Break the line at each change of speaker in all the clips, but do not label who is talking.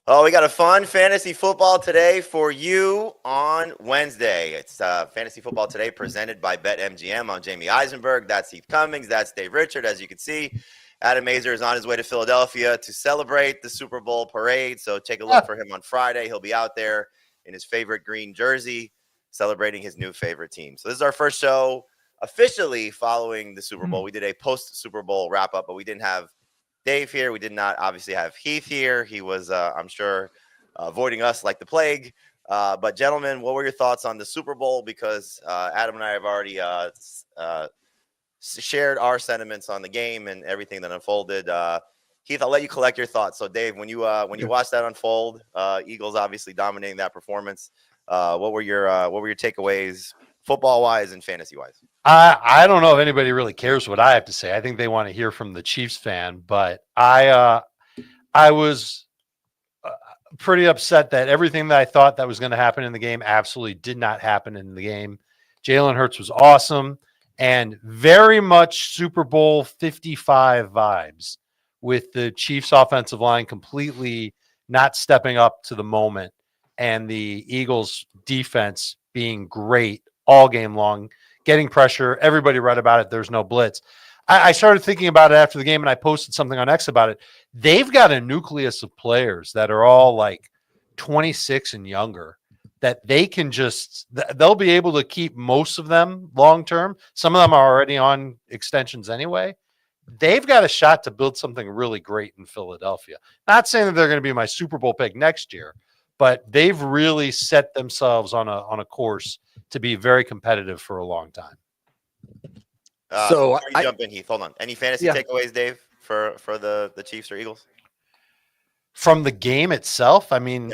Oh, we got a fun fantasy football today for you on Wednesday. It's Fantasy Football Today presented by BetMGM. I'm Jamie Eisenberg. That's Heath Cummings. That's Dave Richard. As you can see, Adam Mazer is on his way to Philadelphia to celebrate the Super Bowl parade. So take a look for him on Friday. He'll be out there in his favorite green jersey celebrating his new favorite team. So this is our first show officially following the Super Bowl. We did a post-Super Bowl wrap-up, but we didn't have Dave here. We did not obviously have Heath here. He was, I'm sure, avoiding us like the plague. But gentlemen, what were your thoughts on the Super Bowl? Because Adam and I have already shared our sentiments on the game and everything that unfolded. Heath, I'll let you collect your thoughts. So, Dave, when you watched that unfold, Eagles obviously dominating that performance. What were your takeaways, football wise and fantasy wise?
I don't know if anybody really cares what I have to say. I think they want to hear from the Chiefs fan, but I was pretty upset that everything that I thought that was going to happen in the game absolutely did not happen in the game. Jalen Hurts was awesome and very much Super Bowl 55 vibes with the Chiefs offensive line completely not stepping up to the moment and the Eagles defense being great all game long, getting pressure. Everybody read about it. There's no blitz. I started thinking about it after the game, and I posted something on X about it. They've got a nucleus of players that are all like 26 and younger that they can they'll be able to keep most of them long term. Some of them are already on extensions anyway. They've got a shot to build something really great in Philadelphia. Not saying that they're going to be my Super Bowl pick next year, but they've really set themselves on a course to be very competitive for a long time.
So before you jump in, Heath, hold on. Any fantasy takeaways, Dave, for the Chiefs or Eagles?
From the game itself, I mean,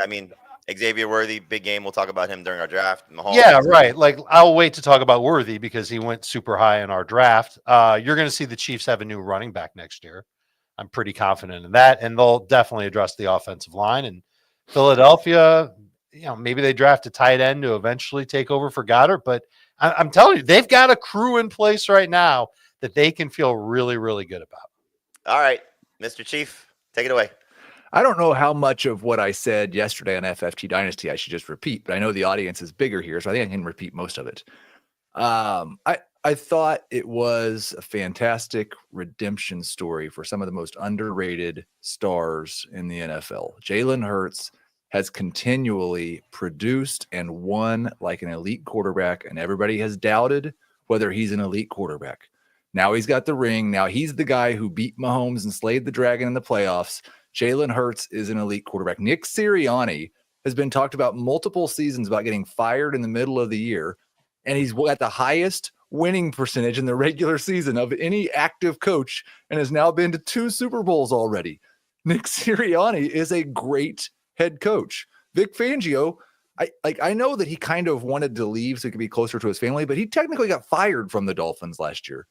Xavier Worthy, big game. We'll talk about him during our draft.
Mahomes. Yeah, right. Like I'll wait to talk about Worthy because he went super high in our draft. You're going to see the Chiefs have a new running back next year. I'm pretty confident in that, and they'll definitely address the offensive line. And Philadelphia, maybe they draft a tight end to eventually take over for Goddard, but I'm telling you, they've got a crew in place right now that they can feel really, really good about.
All right, Mr. Chief, take it away.
I don't know how much of what I said yesterday on FFT Dynasty I should just repeat, but I know the audience is bigger here, so I think I can repeat most of it. I thought it was a fantastic redemption story for some of the most underrated stars in the NFL. Jalen Hurts has continually produced and won like an elite quarterback, and everybody has doubted whether he's an elite quarterback. Now he's got the ring. Now he's the guy who beat Mahomes and slayed the dragon in the playoffs. Jalen Hurts is an elite quarterback. Nick Sirianni has been talked about multiple seasons about getting fired in the middle of the year, and he's got the highest winning percentage in the regular season of any active coach and has now been to 2 Super Bowls already. Nick Sirianni is a great head coach. Vic Fangio, I know that he kind of wanted to leave so he could be closer to his family, but he technically got fired from the Dolphins last year.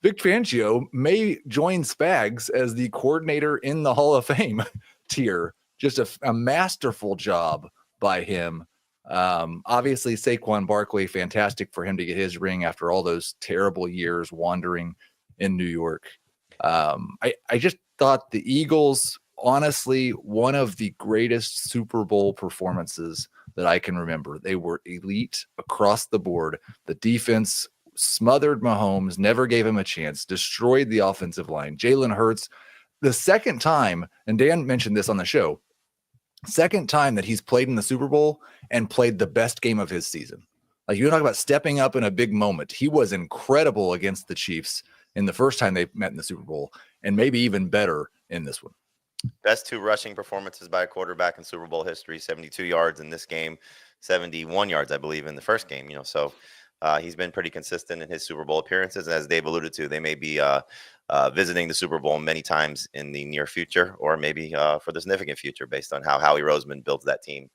Vic Fangio may join Spags as the coordinator in the Hall of Fame tier. Just a masterful job by him. Obviously, Saquon Barkley, fantastic for him to get his ring after all those terrible years wandering in New York. I just thought the Eagles, honestly, one of the greatest Super Bowl performances that I can remember. They were elite across the board. The defense smothered Mahomes, never gave him a chance, destroyed the offensive line. Jalen Hurts, the second time, and Dan mentioned this on the show, second time that he's played in the Super Bowl and played the best game of his season. Like, you talk about stepping up in a big moment. He was incredible against the Chiefs in the first time they met in the Super Bowl, and maybe even better in this one.
Best 2 rushing performances by a quarterback in Super Bowl history, 72 yards in this game, 71 yards, I believe, in the first game. So he's been pretty consistent in his Super Bowl appearances. As Dave alluded to, they may be visiting the Super Bowl many times in the near future, or maybe for the significant future, based on how Howie Roseman builds that team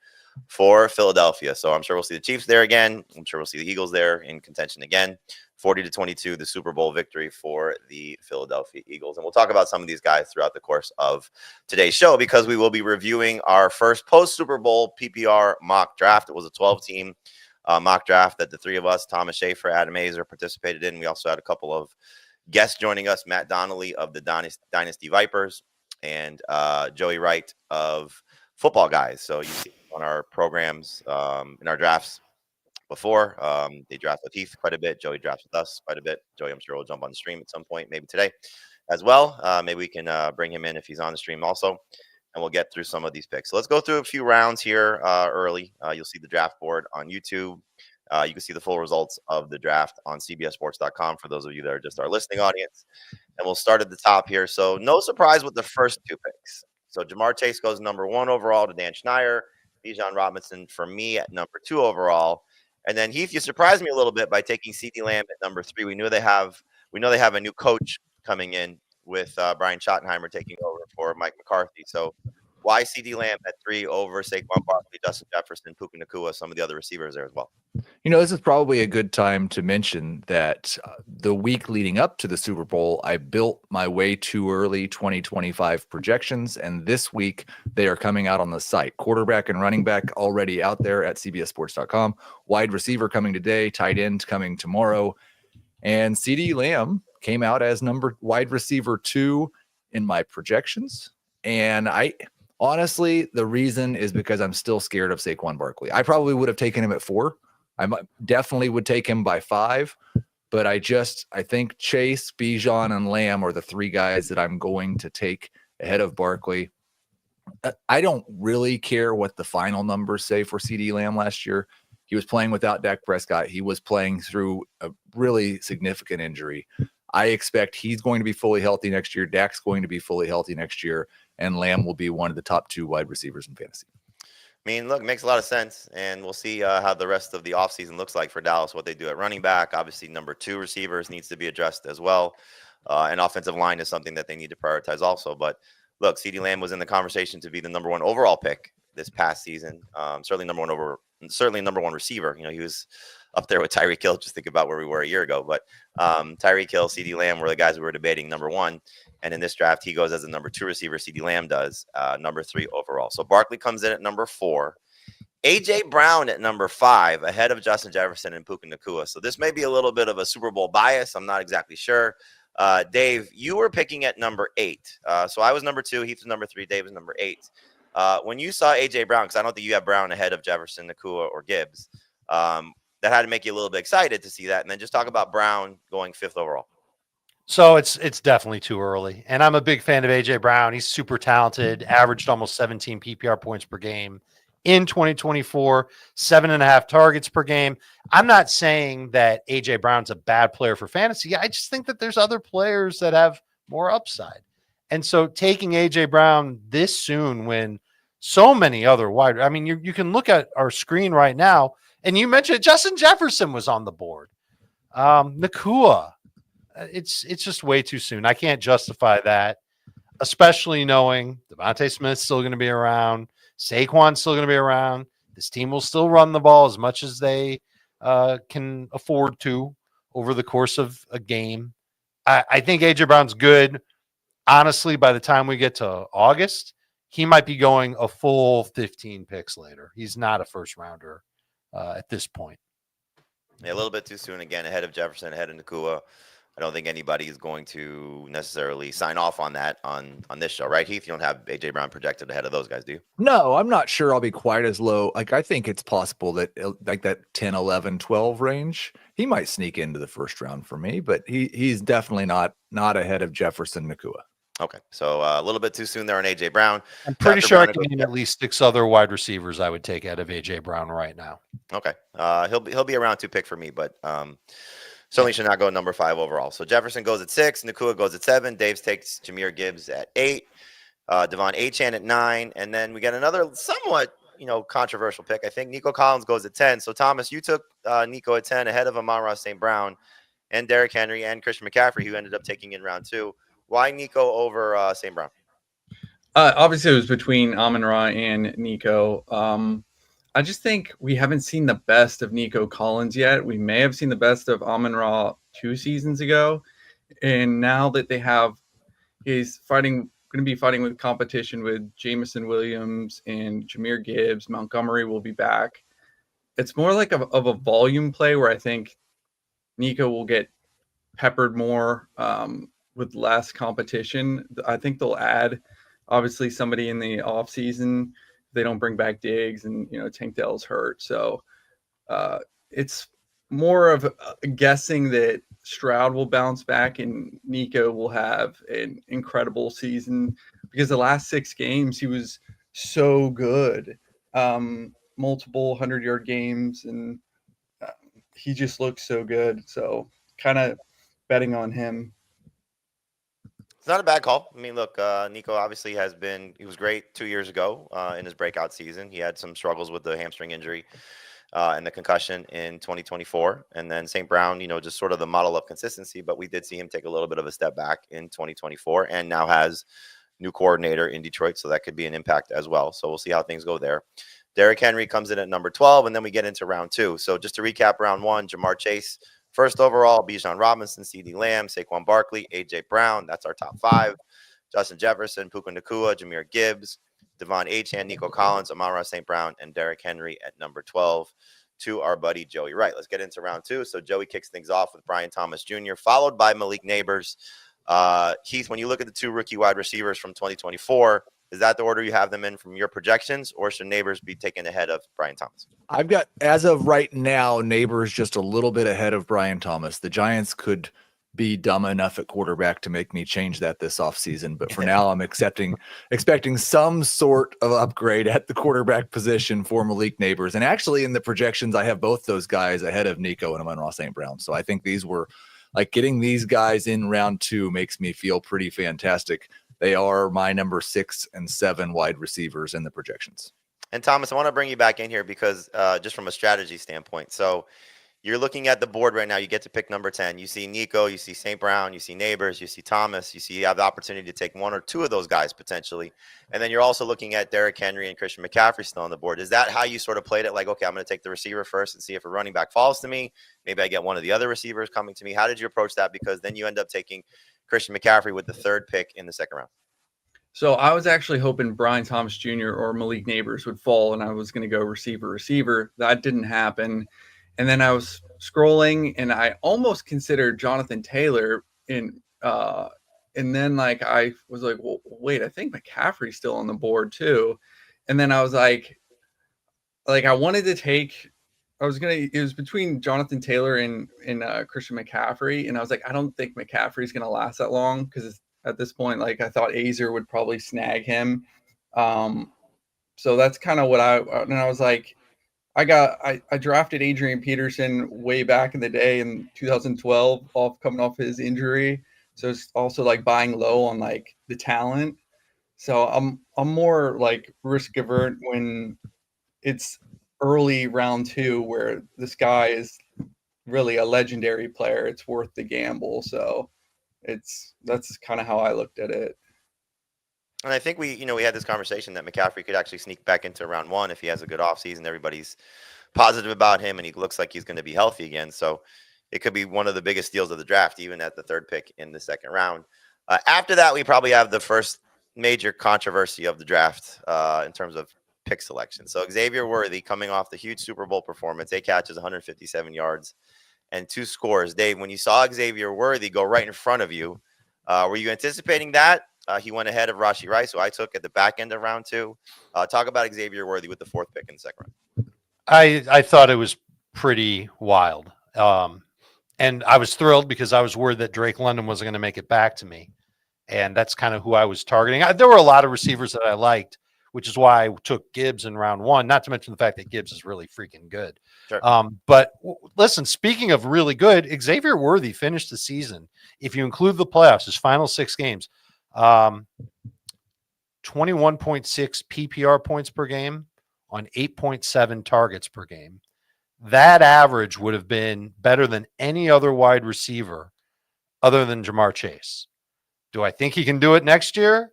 for Philadelphia. So I'm sure we'll see the Chiefs there again. I'm sure we'll see the Eagles there in contention again. 40-22, the Super Bowl victory for the Philadelphia Eagles. And we'll talk about some of these guys throughout the course of today's show, because we will be reviewing our first post-Super Bowl PPR mock draft. It was a 12-team mock draft that the 3 of us, Thomas Schaefer, Adam Mazer, participated in. We also had a couple of guests joining us, Matt Donnelly of the Dynasty Vipers and Joey Wright of football guys. So you see on our programs, in our drafts before, they draft with Heath quite a bit. Joey drafts with us quite a bit. Joey, I'm sure, will jump on the stream at some point, maybe today as well. Maybe we can bring him in if he's on the stream also, and we'll get through some of these picks. So let's go through a few rounds here early. You'll see the draft board on YouTube. You can see the full results of the draft on cbssports.com for those of you that are just our listening audience. And we'll start at the top here. So no surprise with the first two picks. So Jamar Chase goes number 1 overall to Dan Schneider. Bijan Robinson for me at number 2 overall. And then Heath, you surprised me a little bit by taking CeeDee Lamb at number 3. We know they have a new coach coming in with Brian Schottenheimer taking over for Mike McCarthy. So why CeeDee Lamb at 3 over Saquon Barkley, Justin Jefferson, Puka Nacua, some of the other receivers there as well?
This is probably a good time to mention that the week leading up to the Super Bowl, I built my way too early 2025 projections, and this week they are coming out on the site. Quarterback and running back already out there at cbssports.com. Wide receiver coming today, tight end coming tomorrow, and CeeDee Lamb came out as wide receiver 2 in my projections, and honestly, the reason is because I'm still scared of Saquon Barkley. I probably would have taken him at 4. Definitely would take him by 5, but I think Chase, Bijan, and Lamb are the 3 guys that I'm going to take ahead of Barkley. I don't really care what the final numbers say for CeeDee Lamb last year. He was playing without Dak Prescott. He was playing through a really significant injury. I expect he's going to be fully healthy next year. Dak's going to be fully healthy next year, and Lamb will be one of the top 2 wide receivers in fantasy.
I mean, look, it makes a lot of sense, and we'll see how the rest of the offseason looks like for Dallas, what they do at running back. Obviously, number 2 receivers needs to be addressed as well, and offensive line is something that they need to prioritize also. But look, CeeDee Lamb was in the conversation to be the number 1 overall pick this past season. Certainly number 1 receiver. He was up there with Tyreek Hill. Just think about where we were a year ago. But Tyreek Hill, CeeDee Lamb were the guys we were debating number 1. And in this draft, he goes as a number 2 receiver. CeeDee Lamb does number 3 overall. So Barkley comes in at number 4. A.J. Brown at number 5, ahead of Justin Jefferson and Puka Nacua. So this may be a little bit of a Super Bowl bias. I'm not exactly sure. Dave, you were picking at number 8. So I was number 2. Heath was number 3. Dave was number 8. When you saw A.J. Brown, because I don't think you have Brown ahead of Jefferson, Nacua, or Gibbs, that had to make you a little bit excited to see that. And then just talk about Brown going 5th overall.
So it's definitely too early. And I'm a big fan of A.J. Brown. He's super talented, averaged almost 17 PPR points per game in 2024, 7.5 targets per game. I'm not saying that A.J. Brown's a bad player for fantasy. I just think that there's other players that have more upside. And so taking A.J. Brown this soon when so many other wide, I mean, you can look at our screen right now, and you mentioned Justin Jefferson was on the board. Nacua. It's just way too soon. I can't justify that, especially knowing Devontae Smith's still going to be around. Saquon's still going to be around. This team will still run the ball as much as they can afford to over the course of a game. I think A.J. Brown's good. Honestly, by the time we get to August, he might be going a full 15 picks later. He's not a first rounder at this point.
Yeah, a little bit too soon. Again, ahead of Jefferson, ahead of Nacua. I don't think anybody is going to necessarily sign off on that on this show, right, Heath? You don't have A.J. Brown projected ahead of those guys, do you?
No, I'm not sure I'll be quite as low. I think it's possible that like that 10, 11, 12 range, he might sneak into the first round for me, but he's definitely not ahead of Jefferson, Nacua.
Okay, so a little bit too soon there on A.J. Brown.
I'm pretty sure I can name at least 6 other wide receivers I would take out of A.J. Brown right now.
Okay, he'll be a round 2 pick for me, but certainly should not go number 5 overall. So Jefferson goes at 6, Nacua goes at 7, Dave's takes Jahmyr Gibbs at 8, Devon Achane at 9, and then we got another somewhat controversial pick. I think Nico Collins goes at 10. So Thomas, you took Nico at 10 ahead of Amon-Ra St. Brown and Derrick Henry and Christian McCaffrey, who ended up taking in round 2. Why Nico over St. Brown?
Obviously, it was between Amon-Ra and Nico. I just think we haven't seen the best of Nico Collins yet. We may have seen the best of Amon-Ra 2 seasons ago. And now that he's going to be fighting with competition with Jameson Williams and Jahmyr Gibbs. Montgomery will be back. It's more like of a volume play where I think Nico will get peppered more with less competition. I think they'll add, obviously, somebody in the offseason they don't bring back Diggs and, Tank Dell's hurt. So it's more of guessing that Stroud will bounce back and Nico will have an incredible season, because the last 6 games he was so good. Multiple 100-yard games, and he just looks so good. So kind of betting on him.
It's not a bad call. I mean, look, Nico obviously he was great 2 years ago in his breakout season. He had some struggles with the hamstring injury and the concussion in 2024. And then St. Brown, just sort of the model of consistency, but we did see him take a little bit of a step back in 2024 and now has new coordinator in Detroit. So that could be an impact as well. So we'll see how things go there. Derrick Henry comes in at number 12, and then we get into round 2. So just to recap round 1, Jamar Chase, first overall, Bijan Robinson, CeeDee Lamb, Saquon Barkley, A.J. Brown. That's our top 5. Justin Jefferson, Puka Nacua, Jahmyr Gibbs, Devon Achane, Nico Collins, Amon-Ra St. Brown, and Derrick Henry at number 12 to our buddy Joey Wright. Let's get into round 2. So Joey kicks things off with Brian Thomas Jr., followed by Malik Nabers. Heath, when you look at the 2 rookie wide receivers from 2024, is that the order you have them in from your projections, or should Nabers be taken ahead of Brian Thomas?
I've got, as of right now, Nabers just a little bit ahead of Brian Thomas. The Giants could be dumb enough at quarterback to make me change that this offseason, but for now I'm expecting some sort of upgrade at the quarterback position for Malik Nabers. And actually in the projections, I have both those guys ahead of Nico and Amon-Ra St. Brown. So I think these were like getting these guys in round 2 makes me feel pretty fantastic. They are my number 6 and 7 wide receivers in the projections.
And Thomas, I want to bring you back in here because just from a strategy standpoint. So you're looking at the board right now. You get to pick number 10. You see Nico, you see St. Brown, you see Nabers, you see Thomas. You have the opportunity to take 1 or 2 of those guys potentially. And then you're also looking at Derrick Henry and Christian McCaffrey still on the board. Is that how you sort of played it? Like, okay, I'm going to take the receiver first and see if a running back falls to me. Maybe I get one of the other receivers coming to me. How did you approach that? Because then you end up taking Christian McCaffrey with the 3rd pick in the 2nd round.
So I was actually hoping Brian Thomas Jr. or Malik Nabers would fall, and I was going to go receiver. That didn't happen. And then I was scrolling, and I almost considered Jonathan Taylor and then I was like, well, wait, I think McCaffrey's still on the board too. And then I was like I wanted to take. It was between Jonathan Taylor and Christian McCaffrey, and I was like, I don't think McCaffrey's going to last that long because at this point, I thought Azer would probably snag him. So that's kind of what I was like, I drafted Adrian Peterson way back in the day in 2012 coming off his injury. So it's also buying low on the talent. So I'm more risk averse when it's early round 2 where this guy is really a legendary player. It's worth the gamble. So that's kind of how I looked at it.
And I think we had this conversation that McCaffrey could actually sneak back into round 1 if he has a good offseason. Everybody's positive about him, and he looks like he's going to be healthy again. So it could be one of the biggest steals of the draft, even at the 3rd pick in the 2nd round. After that, we probably have the first major controversy of the draft in terms of pick selection. So Xavier Worthy coming off the huge Super Bowl performance, 8 catches, 157 yards. And 2 scores. Dave, when you saw Xavier Worthy go right in front of you, were you anticipating that? He went ahead of Rashee Rice, who I took at the back end of round 2. Talk about Xavier Worthy with the 4th pick in the 2nd round.
I thought it was pretty wild. And I was thrilled because I was worried that Drake London wasn't going to make it back to me. And that's kind of who I was targeting. There were a lot of receivers that I liked, which is why I took Gibbs in round 1, not to mention the fact that Gibbs is really freaking good.
Sure.
But listen, speaking of really good, Xavier Worthy finished the season, if you include the playoffs, his final 6 games, 21.6 PPR points per game on 8.7 targets per game. That average would have been better than any other wide receiver other than Jamar Chase. Do I think he can do it next year?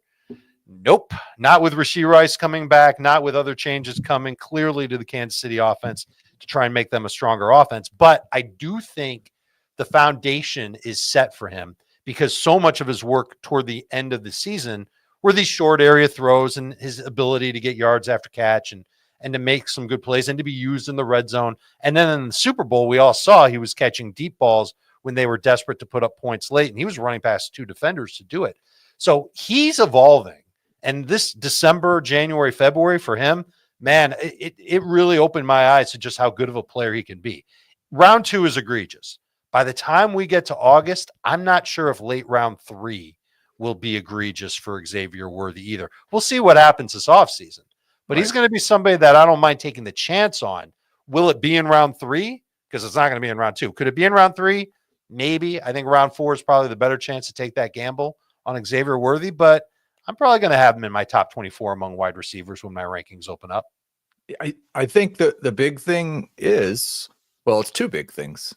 Nope. Not with Rashee Rice coming back, not with other changes coming clearly to the Kansas City offense to try and make them a stronger offense. But I do think the foundation is set for him because so much of his work toward the end of the season were these short area throws and his ability to get yards after catch and to make some good plays and to be used in the red zone. And then in the Super Bowl, we all saw he was catching deep balls when they were desperate to put up points late, and he was running past 2 defenders to do it. So he's evolving. And this December, January, February for him, man, it really opened my eyes to just how good of a player he can be. Round 2 is egregious. By the time we get to August, I'm not sure if late round 3 will be egregious for Xavier Worthy either. We'll see what happens this offseason. But he's going to be somebody that I don't mind taking the chance on. Will it be in round 3? Because it's not going to be in round 2. Could it be in round 3? Maybe. I think round 4 is probably the better chance to take that gamble on Xavier Worthy, but I'm probably going to have him in my top 24 among wide receivers when my rankings open up.
I think the big thing is, well, it's 2 big things.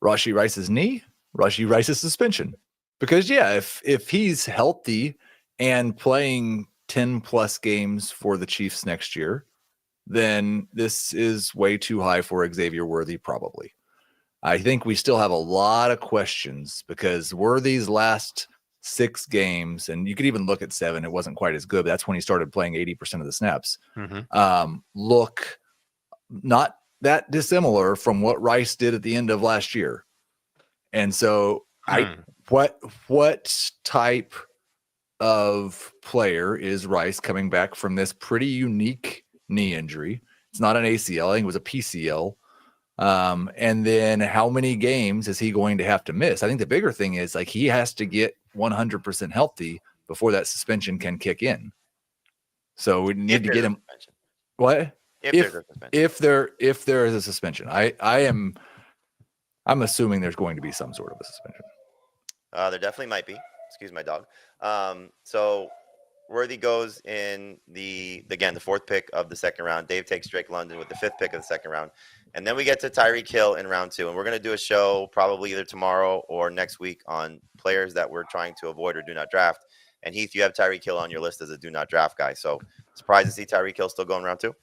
Rashee Rice's knee, Rashee Rice's suspension. Because, yeah, if he's healthy and playing 10-plus games for the Chiefs next year, then this is way too high for Xavier Worthy, probably. I think we still have a lot of questions because Worthy's last 6 games, and you could even look at 7, it wasn't quite as good, but that's when he started playing 80% of the snaps, look not that dissimilar from what Rice did at the end of last year. And so what type of player is Rice coming back from this pretty unique knee injury? It's not an ACL. I think it was a PCL. And then how many games is he going to have to miss? I think the bigger thing is like he has to get 100% healthy before that suspension can kick in. So we need to get him. What? If there is a suspension, I'm assuming there's going to be some sort of a suspension.
There definitely might be. Excuse my dog. So Worthy goes in the 4th pick of the 2nd round. Dave takes Drake London with the 5th pick of the 2nd round. And then we get to Tyreek Hill in round 2. And we're going to do a show probably either tomorrow or next week on players that we're trying to avoid or do not draft. And Heath, you have Tyreek Hill on your list as a do not draft guy. So surprised to see Tyreek Hill still going round 2.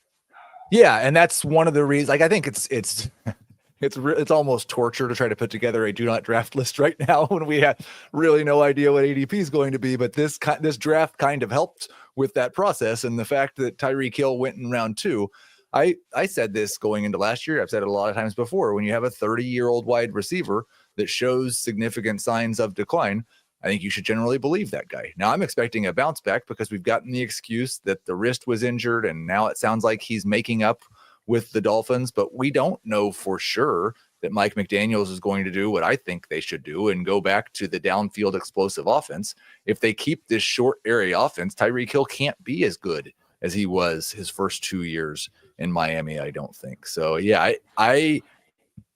Yeah, and that's one of the reasons. Like I think it's almost torture to try to put together a do not draft list right now when we have really no idea what ADP is going to be. But this draft kind of helped with that process, and the fact that Tyreek Hill went in round 2. I said this going into last year. I've said it a lot of times before. When you have a 30-year-old wide receiver that shows significant signs of decline, I think you should generally believe that guy. Now, I'm expecting a bounce back because we've gotten the excuse that the wrist was injured, and now it sounds like he's making up with the Dolphins, but we don't know for sure that Mike McDaniels is going to do what I think they should do and go back to the downfield explosive offense. If they keep this short area offense, Tyreek Hill can't be as good as he was his first 2 years in Miami, I don't think. So, yeah,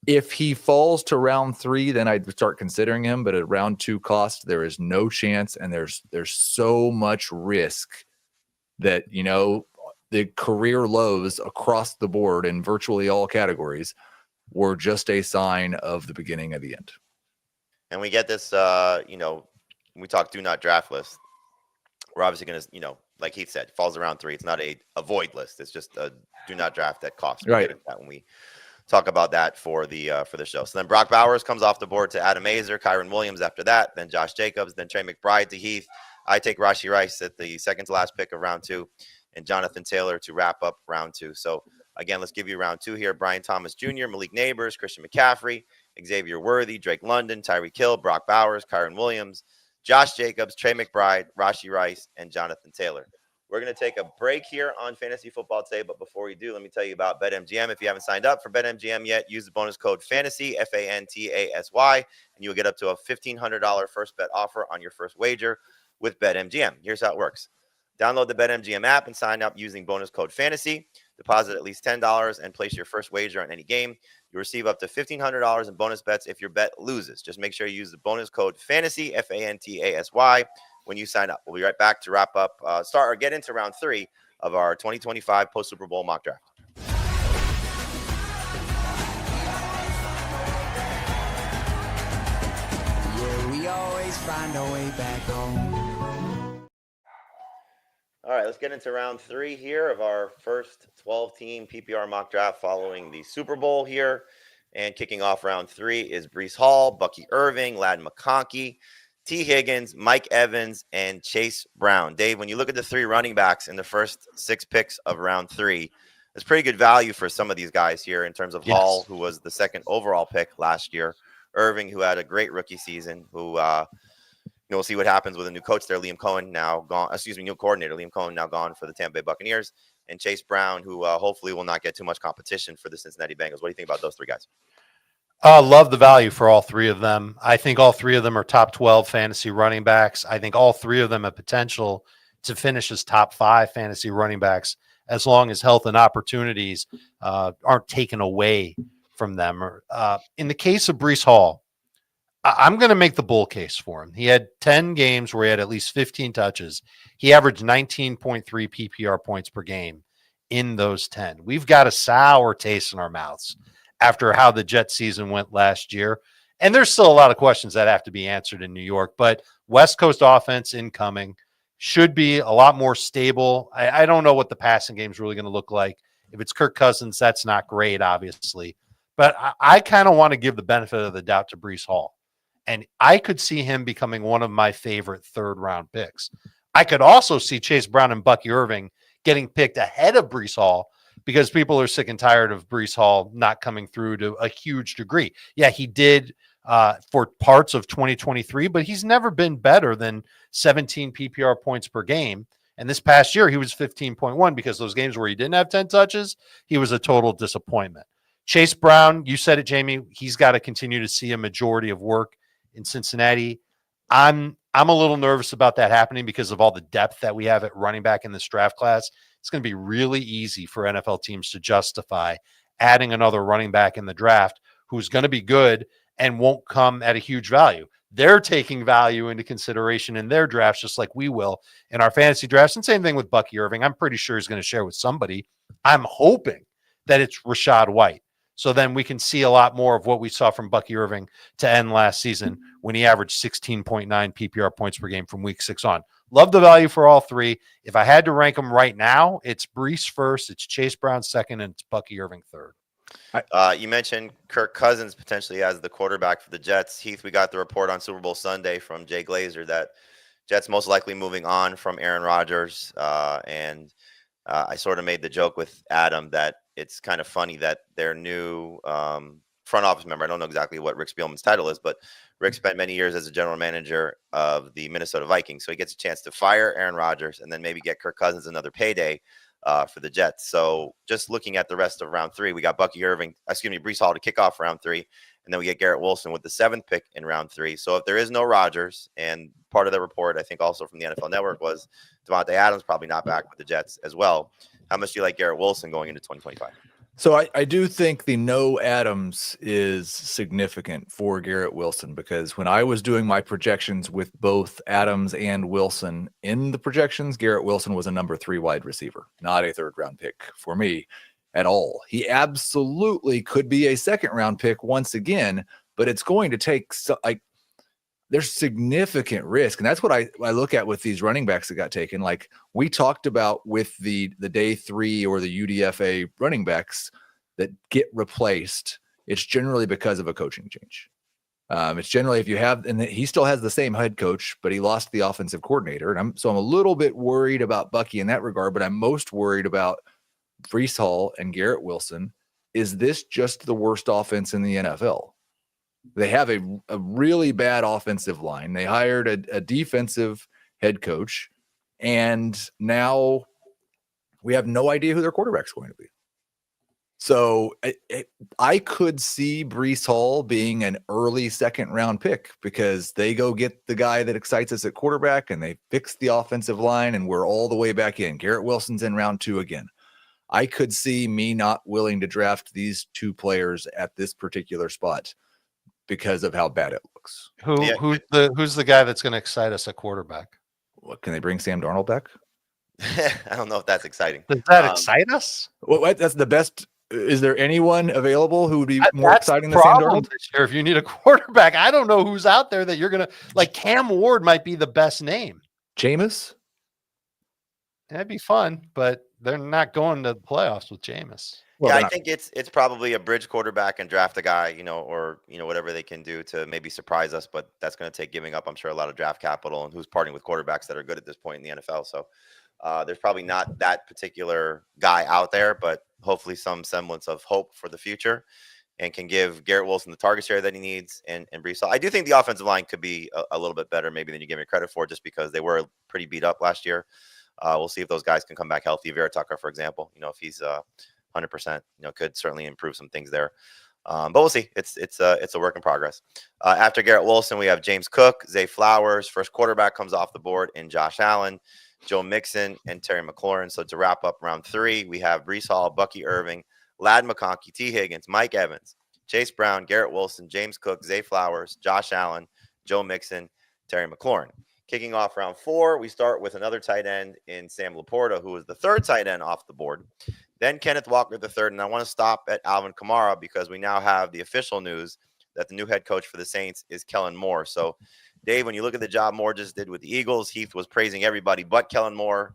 if he falls to round 3, then I'd start considering him. But at round 2 cost, there is no chance, and there's so much risk that, you know, the career lows across the board in virtually all categories were just a sign of the beginning of the end.
And we get this, when we talk do not draft list, we're obviously going to, like Heath said, falls around 3. It's not a avoid list. It's just a do not draft at cost.
Right.
That when we talk about that for the show. So then Brock Bowers comes off the board to Adam Azer, Kyron Williams after that, then Josh Jacobs, then Trey McBride to Heath. I take Rashee Rice at the second to last pick of round 2. And Jonathan Taylor to wrap up round 2. So, again, let's give you round 2 here. Brian Thomas Jr., Malik Nabers, Christian McCaffrey, Xavier Worthy, Drake London, Tyreek Hill, Brock Bowers, Kyron Williams, Josh Jacobs, Trey McBride, Rashee Rice, and Jonathan Taylor. We're going to take a break here on Fantasy Football today, but before we do, let me tell you about BetMGM. If you haven't signed up for BetMGM yet, use the bonus code FANTASY, FANTASY, and you'll get up to a $1,500 first bet offer on your first wager with BetMGM. Here's how it works. Download the BetMGM app and sign up using bonus code FANTASY. Deposit at least $10 and place your first wager on any game. You'll receive up to $1,500 in bonus bets if your bet loses. Just make sure you use the bonus code FANTASY, FANTASY, when you sign up. We'll be right back to wrap up, get into round 3 of our 2025 post-Super Bowl mock draft.
Yeah, we always find our way back home.
All right, let's get into round 3 here of our first 12-team PPR mock draft following the Super Bowl here. And kicking off round 3 is Breece Hall, Bucky Irving, Ladd McConkey, T. Higgins, Mike Evans, and Chase Brown. Dave, when you look at the 3 running backs in the first 6 picks of round 3, it's pretty good value for some of these guys here in terms of Hall, who was the 2nd overall pick last year, Irving, who had a great rookie season, who we'll see what happens with a new coach there, Liam Cohen now gone. New coordinator Liam Cohen now gone for the Tampa Bay Buccaneers, and Chase Brown, who hopefully will not get too much competition for the Cincinnati Bengals. What do you think about those three guys?
Love the value for all three of them. I think all three of them are top 12 fantasy running backs. I think all three of them have potential to finish as top 5 fantasy running backs as long as health and opportunities aren't taken away from them. In the case of Breece Hall, I'm going to make the bull case for him. He had 10 games where he had at least 15 touches. He averaged 19.3 PPR points per game in those 10. We've got a sour taste in our mouths after how the Jet season went last year. And there's still a lot of questions that have to be answered in New York, but West Coast offense incoming should be a lot more stable. I don't know what the passing game is really going to look like. If it's Kirk Cousins, that's not great, obviously. But I kind of want to give the benefit of the doubt to Breece Hall. And I could see him becoming one of my favorite third-round picks. I could also see Chase Brown and Bucky Irving getting picked ahead of Breece Hall because people are sick and tired of Breece Hall not coming through to a huge degree. Yeah, he did for parts of 2023, but he's never been better than 17 PPR points per game. And this past year, he was 15.1 because those games where he didn't have 10 touches, he was a total disappointment. Chase Brown, you said it, Jamie, he's got to continue to see a majority of work in Cincinnati. I'm a little nervous about that happening because of all the depth that we have at running back in this draft class. It's going to be really easy for NFL teams to justify adding another running back in the draft who's going to be good and won't come at a huge value. They're taking value into consideration in their drafts, just like we will in our fantasy drafts. And same thing with Bucky Irving. I'm pretty sure he's going to share with somebody. I'm hoping that it's Rachaad White. So then we can see a lot more of what we saw from Bucky Irving to end last season when he averaged 16.9 PPR points per game from week 6 on. Love the value for all three. If I had to rank them right now, it's Breece first, it's Chase Brown second, and it's Bucky Irving third.
You mentioned Kirk Cousins potentially as the quarterback for the Jets. Heath, we got the report on Super Bowl Sunday from Jay Glazer that Jets most likely moving on from Aaron Rodgers. I sort of made the joke with Adam that it's kind of funny that their new front office member, I don't know exactly what Rick Spielman's title is, but Rick spent many years as a general manager of the Minnesota Vikings. So he gets a chance to fire Aaron Rodgers and then maybe get Kirk Cousins another payday for the Jets. So just looking at the rest of round 3, we got Breece Hall to kick off round 3. And then we get Garrett Wilson with the 7th pick in round 3. So if there is no Rodgers, and part of the report, I think also from the NFL Network, was Davante Adams probably not back with the Jets as well. How much do you like Garrett Wilson going into 2025?
So I do think the no Adams is significant for Garrett Wilson, because when I was doing my projections with both Adams and Wilson in the projections, Garrett Wilson was a number 3 wide receiver, not a 3rd-round pick for me at all. He absolutely could be a 2nd-round pick once again, but it's going to take there's significant risk. And that's what I look at with these running backs that got taken. Like we talked about with the day 3 or the UDFA running backs that get replaced, it's generally because of a coaching change. It's generally if you have, and he still has the same head coach, but he lost the offensive coordinator. And I'm a little bit worried about Bucky in that regard, but I'm most worried about Breece Hall and Garrett Wilson. Is this just the worst offense in the NFL? They have a really bad offensive line. They hired a defensive head coach, and now we have no idea who their quarterback's going to be. So I could see Breece Hall being an early 2nd-round pick because they go get the guy that excites us at quarterback, and they fix the offensive line, and we're all the way back in. Garrett Wilson's in round 2 again. I could see me not willing to draft these 2 players at this particular spot because of how bad it looks.
Who's the guy that's going to excite us at quarterback?
What, can they bring Sam Darnold back?
I don't know if that's exciting.
Does that excite us?
What? That's the best. Is there anyone available who would be more exciting than Sam Darnold
this year? If you need a quarterback, I don't know who's out there that you're going to like. Cam Ward might be the best name.
Jameis?
That'd be fun, but they're not going to the playoffs with Jameis.
Well, yeah, I think it's probably a bridge quarterback and draft a guy, or whatever they can do to maybe surprise us. But that's going to take giving up, I'm sure, a lot of draft capital, and who's parting with quarterbacks that are good at this point in the NFL. So there's probably not that particular guy out there, but hopefully some semblance of hope for the future. and can give Garrett Wilson the target share that he needs and Breece Hall. I do think the offensive line could be a little bit better maybe than you give me credit for, just because they were pretty beat up last year. We'll see if those guys can come back healthy. Vera Tucker, for example, if he's 100%, could certainly improve some things there. But we'll see. It's a work in progress. After Garrett Wilson, we have James Cook, Zay Flowers. First quarterback comes off the board in Josh Allen, Joe Mixon, and Terry McLaurin. So to wrap up round 3, we have Breece Hall, Bucky Irving, Ladd McConkey, T. Higgins, Mike Evans, Chase Brown, Garrett Wilson, James Cook, Zay Flowers, Josh Allen, Joe Mixon, Terry McLaurin. Kicking off round 4, we start with another tight end in Sam Laporta, who is the third tight end off the board. Then Kenneth Walker the third, and I want to stop at Alvin Kamara because we now have the official news that the new head coach for the Saints is Kellen Moore. So, Dave, when you look at the job Moore just did with the Eagles, Heath was praising everybody but Kellen Moore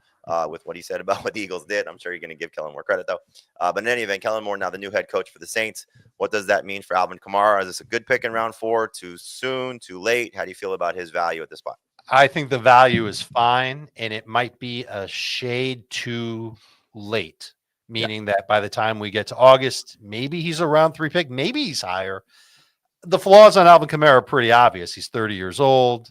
with what he said about what the Eagles did. I'm sure you're going to give Kellen Moore credit, though. But in any event, Kellen Moore now the new head coach for the Saints. What does that mean for Alvin Kamara? Is this a good pick in round 4? Too soon? Too late? How do you feel about his value at this spot?
I think the value is fine, and it might be a shade too late, meaning that by the time we get to August, maybe he's a round 3 pick, maybe he's higher. The flaws on Alvin Kamara are pretty obvious. He's 30 years old.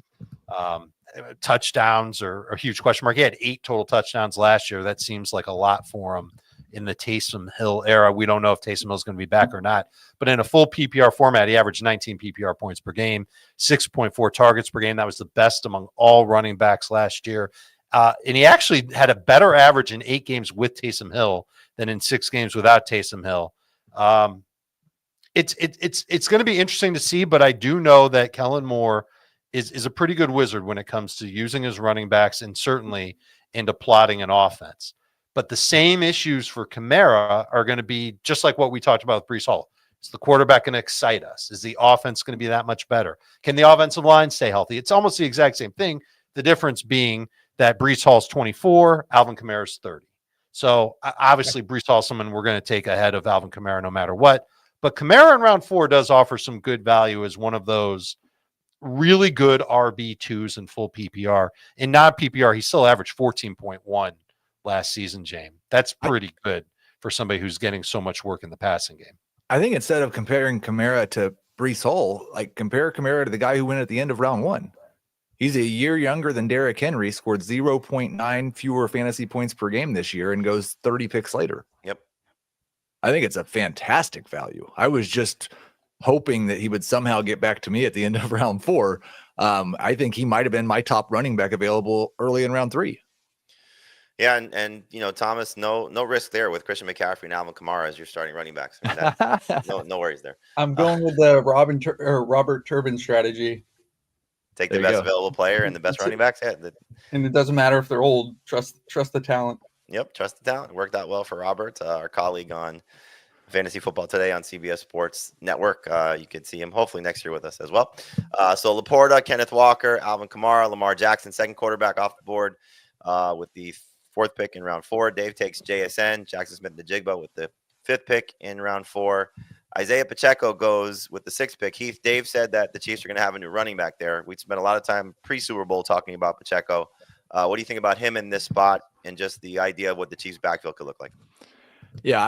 Touchdowns are a huge question mark. He had 8 total touchdowns last year. That seems like a lot for him in the Taysom Hill era. We don't know if Taysom Hill is going to be back or not, but in a full PPR format, he averaged 19 PPR points per game, 6.4 targets per game. That was the best among all running backs last year. And he actually had a better average in 8 games with Taysom Hill than in 6 games without Taysom Hill. It's going to be interesting to see, but I do know that Kellen Moore is a pretty good wizard when it comes to using his running backs and certainly into plotting an offense. But the same issues for Kamara are going to be just like what we talked about with Breece Hall. Is the quarterback going to excite us? Is the offense going to be that much better? Can the offensive line stay healthy? It's almost the exact same thing. The difference being that Breece Hall's 24, Alvin Kamara's 30. So obviously Breece Hall's someone we're going to take ahead of Alvin Kamara no matter what. But Kamara in round 4 does offer some good value as one of those really good RB2s in full PPR. In non-PPR, he still averaged 14.1 last season, James. That's pretty good for somebody who's getting so much work in the passing game. I
think instead of comparing Kamara to Breece Hall, like compare Kamara to the guy who went at the end of round 1. He's a year younger than Derrick Henry, scored 0.9 fewer fantasy points per game this year, and goes 30 picks later.
Yep.
I think it's a fantastic value. I was just hoping that he would somehow get back to me at the end of round 4. I think he might have been my top running back available early in round 3.
Yeah, and Thomas, no risk there with Christian McCaffrey and Alvin Kamara as your starting running backs. I mean, no worries there.
I'm going with the Robert Turbin strategy.
Take the best available player and the best running backs. Yeah,
and it doesn't matter if they're old. Trust the talent.
Yep, trust the talent. It worked out well for Robert, our colleague on Fantasy Football Today on CBS Sports Network. You could see him hopefully next year with us as well. So Laporta, Kenneth Walker, Alvin Kamara, Lamar Jackson, second quarterback off the board with the 4th pick in round 4. Dave takes JSN, Jackson Smith-Njigba with the 5th pick in round 4. Isiah Pacheco goes with the 6th pick. Heath, Dave said that the Chiefs are going to have a new running back there. We'd spent a lot of time pre-Super Bowl talking about Pacheco. What do you think about him in this spot and just the idea of what the Chiefs' backfield could look like?
Yeah,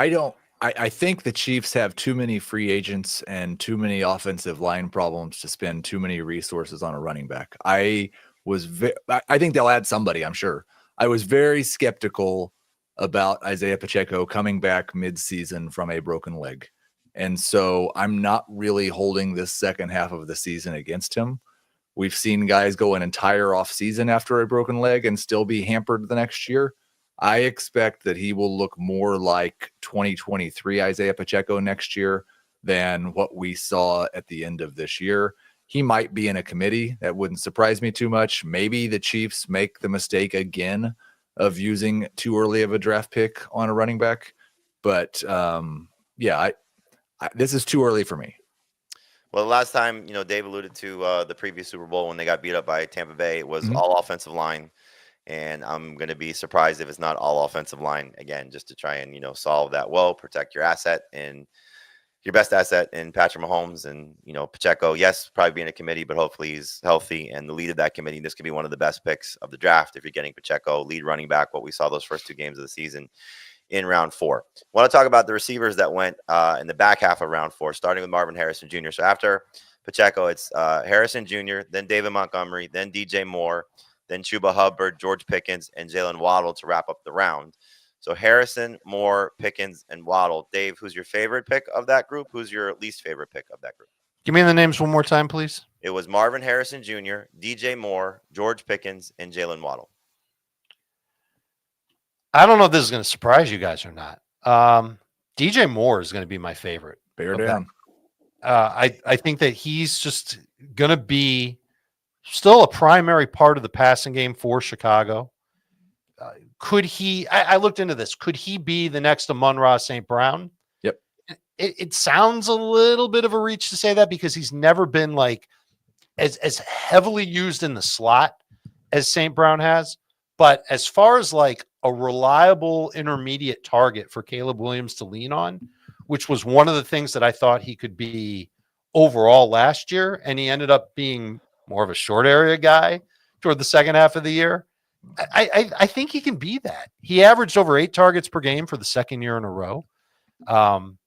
I think the Chiefs have too many free agents and too many offensive line problems to spend too many resources on a running back. I think they'll add somebody, I'm sure. I was very skeptical about Isiah Pacheco coming back mid-season from a broken leg. And so I'm not really holding this second half of the season against him. We've seen guys go an entire off season after a broken leg and still be hampered the next year. I expect that he will look more like 2023 Isiah Pacheco next year than what we saw at the end of this year. He might be in a committee. That wouldn't surprise me too much. Maybe the Chiefs make the mistake again of using too early of a draft pick on a running back. But this is too early for me.
Well, the last time, Dave alluded to the previous Super Bowl when they got beat up by Tampa Bay, it was all offensive line. And I'm going to be surprised if it's not all offensive line again, just to try and, solve that woe, protect your asset and your best asset in Patrick Mahomes and, Pacheco. Yes, probably be in a committee, but hopefully he's healthy and the lead of that committee. This could be one of the best picks of the draft if you're getting Pacheco, lead running back, what we saw those first 2 games of the season in round 4. I want to talk about the receivers that went in the back half of round 4, starting with Marvin Harrison Jr. So after Pacheco, it's Harrison Jr., then David Montgomery, then DJ Moore, then Chuba Hubbard, George Pickens, and Jalen Waddle to wrap up the round. So Harrison, Moore, Pickens, and Waddle. Dave, who's your favorite pick of that group? Who's your least favorite pick of that group?
Give me the names one more time, please.
It was Marvin Harrison Jr., DJ Moore, George Pickens, and Jalen Waddle.
I don't know if this is going to surprise you guys or not. DJ Moore is going to be my favorite.
Bear down.
I think that he's just going to be still a primary part of the passing game for Chicago. Could he? I looked into this. Could he be the next Amon-Ra St. Brown?
Yep.
It sounds a little bit of a reach to say that because he's never been like as heavily used in the slot as St. Brown has. But as far as like a reliable intermediate target for Caleb Williams to lean on, which was one of the things that I thought he could be overall last year, and he ended up being more of a short area guy toward the second half of the year. I think he can be that. He averaged over 8 targets per game for the second year in a row. After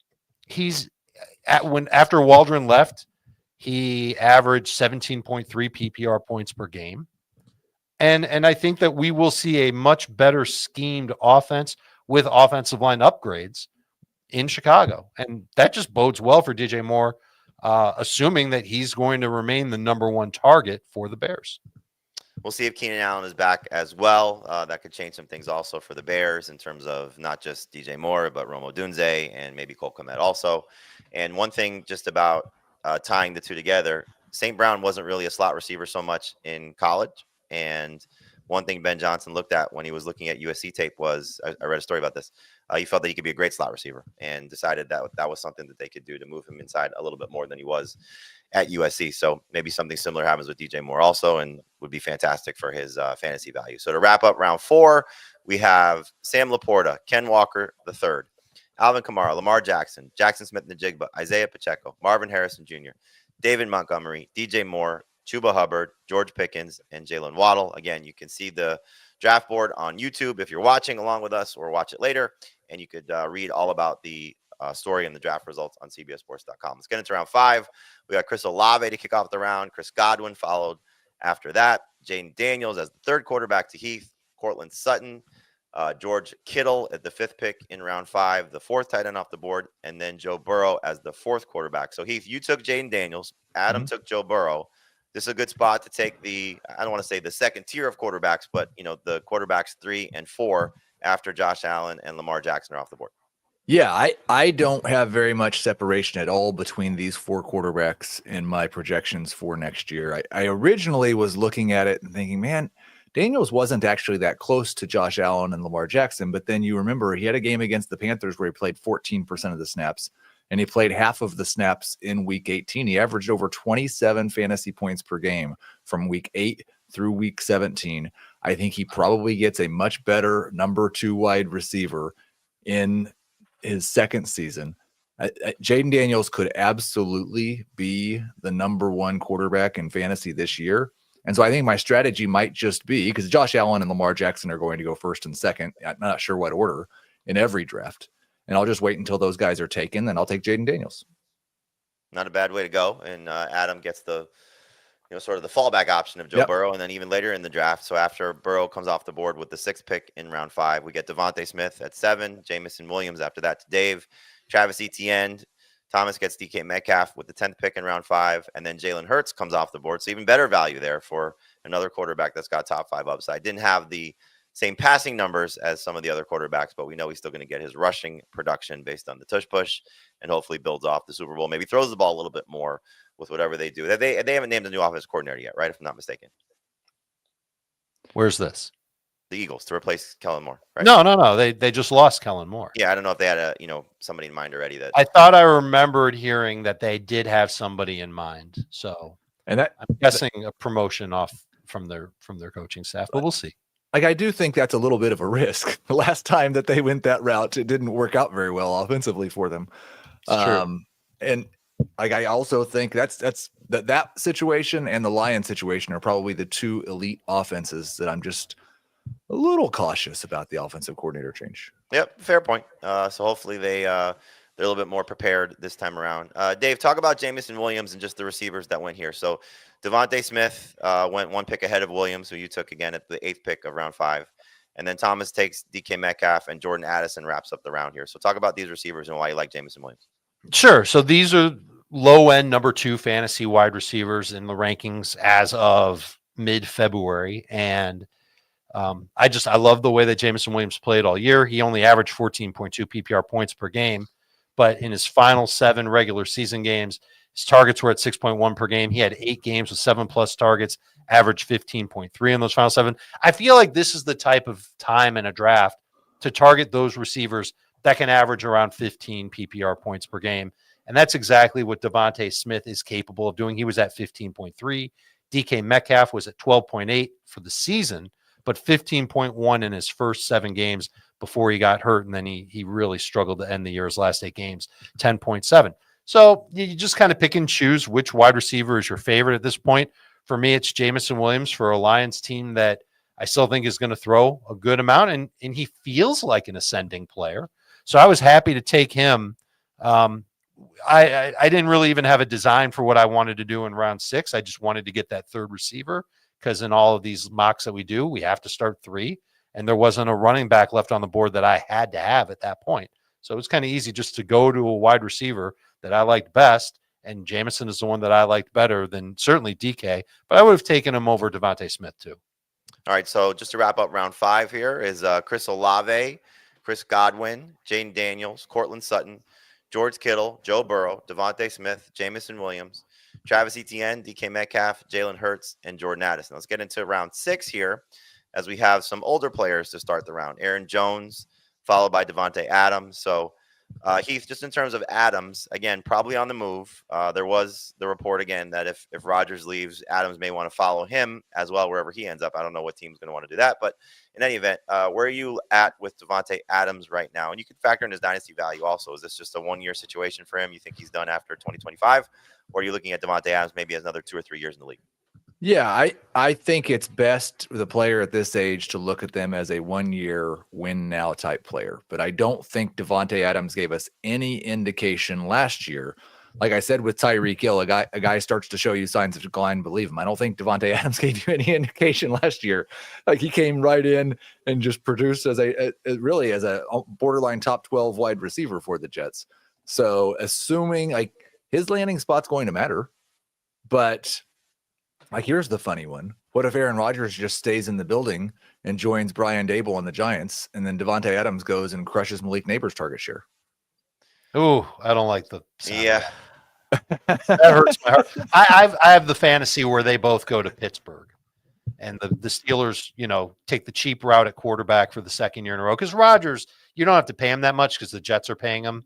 Waldron left, he averaged 17.3 PPR points per game. And I think that we will see a much better schemed offense with offensive line upgrades in Chicago. And that just bodes well for DJ Moore, assuming that he's going to remain the number 1 target for the Bears.
We'll see if Keenan Allen is back as well. That could change some things also for the Bears in terms of not just DJ Moore, but Rome Odunze and maybe Cole Kmet also. And one thing just about tying the two together, St. Brown wasn't really a slot receiver so much in college. And one thing Ben Johnson looked at when he was looking at USC tape was, I read a story about this. He felt that he could be a great slot receiver and decided that that was something that they could do to move him inside a little bit more than he was at USC. So maybe something similar happens with DJ Moore also, and would be fantastic for his fantasy value. So to wrap up round 4, we have Sam Laporta, Ken Walker III, Alvin Kamara, Lamar Jackson, Jackson Smith-Njigba, Isiah Pacheco, Marvin Harrison Jr., David Montgomery, DJ Moore, Chuba Hubbard, George Pickens, and Jalen Waddle. Again, you can see the draft board on YouTube if you're watching along with us, or watch it later, and you could read all about the story and the draft results on CBSSports.com. Let's get into round 5. We got Chris Olave to kick off the round. Chris Godwin followed after that. Jayden Daniels as the 3rd quarterback to Heath. Cortland Sutton, George Kittle at the 5th pick in round 5, the 4th tight end off the board, and then Joe Burrow as the 4th quarterback. So Heath, you took Jayden Daniels. Adam took Joe Burrow. This is a good spot to take I don't want to say the second tier of quarterbacks, but the quarterbacks 3 and 4 after Josh Allen and Lamar Jackson are off the board.
Yeah, I don't have very much separation at all between these 4 quarterbacks in my projections for next year. I originally was looking at it and thinking, man, Daniels wasn't actually that close to Josh Allen and Lamar Jackson. But then you remember he had a game against the Panthers where he played 14% of the snaps, and he played half of the snaps in week 18. He averaged over 27 fantasy points per game from week 8 through week 17. I think he probably gets a much better number 2 wide receiver in his second season. Jayden Daniels could absolutely be the number 1 quarterback in fantasy this year. And so I think my strategy might just be, because Josh Allen and Lamar Jackson are going to go 1st and 2nd. I'm not sure what order in every draft. And I'll just wait until those guys are taken, then I'll take Jayden Daniels.
Not a bad way to go. And Adam gets the sort of the fallback option of Joe Burrow, and then even later in the draft. So after Burrow comes off the board with the 6th pick in round 5, we get Devontae Smith at 7, Jamison Williams after that to Dave, Travis Etienne, Thomas gets DK Metcalf with the 10th pick in round 5, and then Jalen Hurts comes off the board. So even better value there for another quarterback that's got top 5 upside. Didn't have the same passing numbers as some of the other quarterbacks, but we know he's still going to get his rushing production based on the tush push, and hopefully builds off the Super Bowl. Maybe throws the ball a little bit more with whatever they do. They haven't named a new offensive coordinator yet, right? If I'm not mistaken.
Where's this?
The Eagles to replace Kellen Moore, right?
No. They just lost Kellen Moore.
Yeah, I don't know if they had somebody in mind already. That
I thought I remembered hearing that they did have somebody in mind. So,
and that
I'm guessing a promotion off from their coaching staff, but we'll see.
Like, I do think that's a little bit of a risk. The last time that they went that route, it didn't work out very well offensively for them. And like, I also think that situation and the Lions situation are probably the 2 elite offenses that I'm just a little cautious about the offensive coordinator change.
Yep, fair point. So hopefully they're a little bit more prepared this time around. Dave, talk about Jamison Williams and just the receivers that went here. So Devontae Smith went one pick ahead of Williams, who you took again at the 8th pick of round 5. And then Thomas takes DK Metcalf, and Jordan Addison wraps up the round here. So talk about these receivers and why you like Jamison Williams.
Sure. So these are low end number 2 fantasy wide receivers in the rankings as of mid-February. And I love the way that Jamison Williams played all year. He only averaged 14.2 PPR points per game, but in his final 7 regular season games, his targets were at 6.1 per game. He had 8 games with 7+ targets, averaged 15.3 in those final 7. I feel like this is the type of time in a draft to target those receivers that can average around 15 PPR points per game. And that's exactly what Devontae Smith is capable of doing. He was at 15.3. DK Metcalf was at 12.8 for the season, but 15.1 in his first 7 games before he got hurt. And then he really struggled to end the year's last 8 games, 10.7. So you just kind of pick and choose which wide receiver is your favorite at this point. For me, it's Jamison Williams for a Lions team that I still think is going to throw a good amount, and he feels like an ascending player. So I was happy to take him. I didn't really even have a design for what I wanted to do in round 6. I just wanted to get that third receiver because in all of these mocks that we do, we have to start 3, and there wasn't a running back left on the board that I had to have at that point. So it was kind of easy just to go to a wide receiver that I liked best, and Jamison is the one that I liked better than certainly DK, but I would have taken him over Devontae Smith too.
All right, so just to wrap up round 5 here is Chris Olave, Chris Godwin, Jayden Daniels, Cortland Sutton, George Kittle, Joe Burrow, Devontae Smith, Jamison Williams, Travis Etienne, DK Metcalf, Jalen Hurts, and Jordan Addison. Let's get into round 6 here as we have some older players to start the round. Aaron Jones, followed by Davante Adams. So Heath, just in terms of Adams, again, probably on the move. There was the report again that if Rodgers leaves, Adams may want to follow him as well wherever he ends up. I don't know what team's going to want to do that, but in any event, where are you at with Davante Adams right now? And you can factor in his dynasty value also. Is this just a 1-year situation for him? You think he's done after 2025? Or are you looking at Davante Adams maybe as another 2 or 3 years in the league?
Yeah, I think it's best with a player at this age to look at them as a 1-year win now type player. But I don't think Davante Adams gave us any indication last year. Like I said with Tyreek Hill, a guy starts to show you signs of decline, believe him. I don't think Davante Adams gave you any indication last year. Like he came right in and just produced as a borderline top 12 wide receiver for the Jets. So assuming like his landing spot's going to matter, but like, here's the funny one. What if Aaron Rodgers just stays in the building and joins Brian Dable on the Giants, and then Davante Adams goes and crushes Malik Nabers' target share?
Ooh, I don't like the sound
Yeah.
of that. That hurts my heart. I have the fantasy where they both go to Pittsburgh, and the Steelers, take the cheap route at quarterback for the 2nd year in a row. Because Rodgers, you don't have to pay him that much because the Jets are paying him.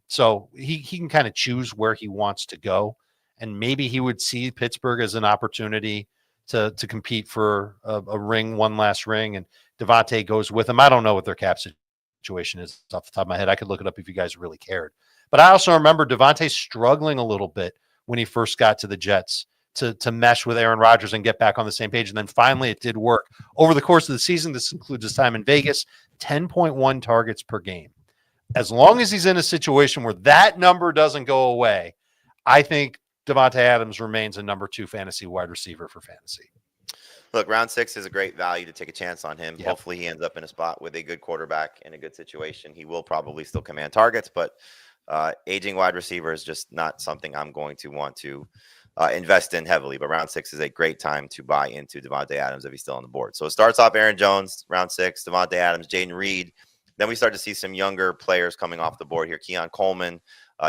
So he can kind of choose where he wants to go. And maybe he would see Pittsburgh as an opportunity to compete for a ring, one last ring, and Davante goes with him. I don't know what their cap situation is off the top of my head. I could look it up if you guys really cared. But I also remember Davante struggling a little bit when he first got to the Jets to mesh with Aaron Rodgers and get back on the same page. And then finally it did work. Over the course of the season, this includes his time in Vegas, 10.1 targets per game. As long as he's in a situation where that number doesn't go away, I think Davante Adams remains a number 2 fantasy wide receiver for fantasy.
Look, round 6 is a great value to take a chance on him.
Yep.
Hopefully he ends up in a spot with a good quarterback in a good situation. He will probably still command targets, but aging wide receiver is just not something I'm going to want to invest in heavily. But round 6 is a great time to buy into Davante Adams if he's still on the board. So it starts off Aaron Jones, round 6, Davante Adams, Jayden Reed. Then we start to see some younger players coming off the board here. Keon Coleman.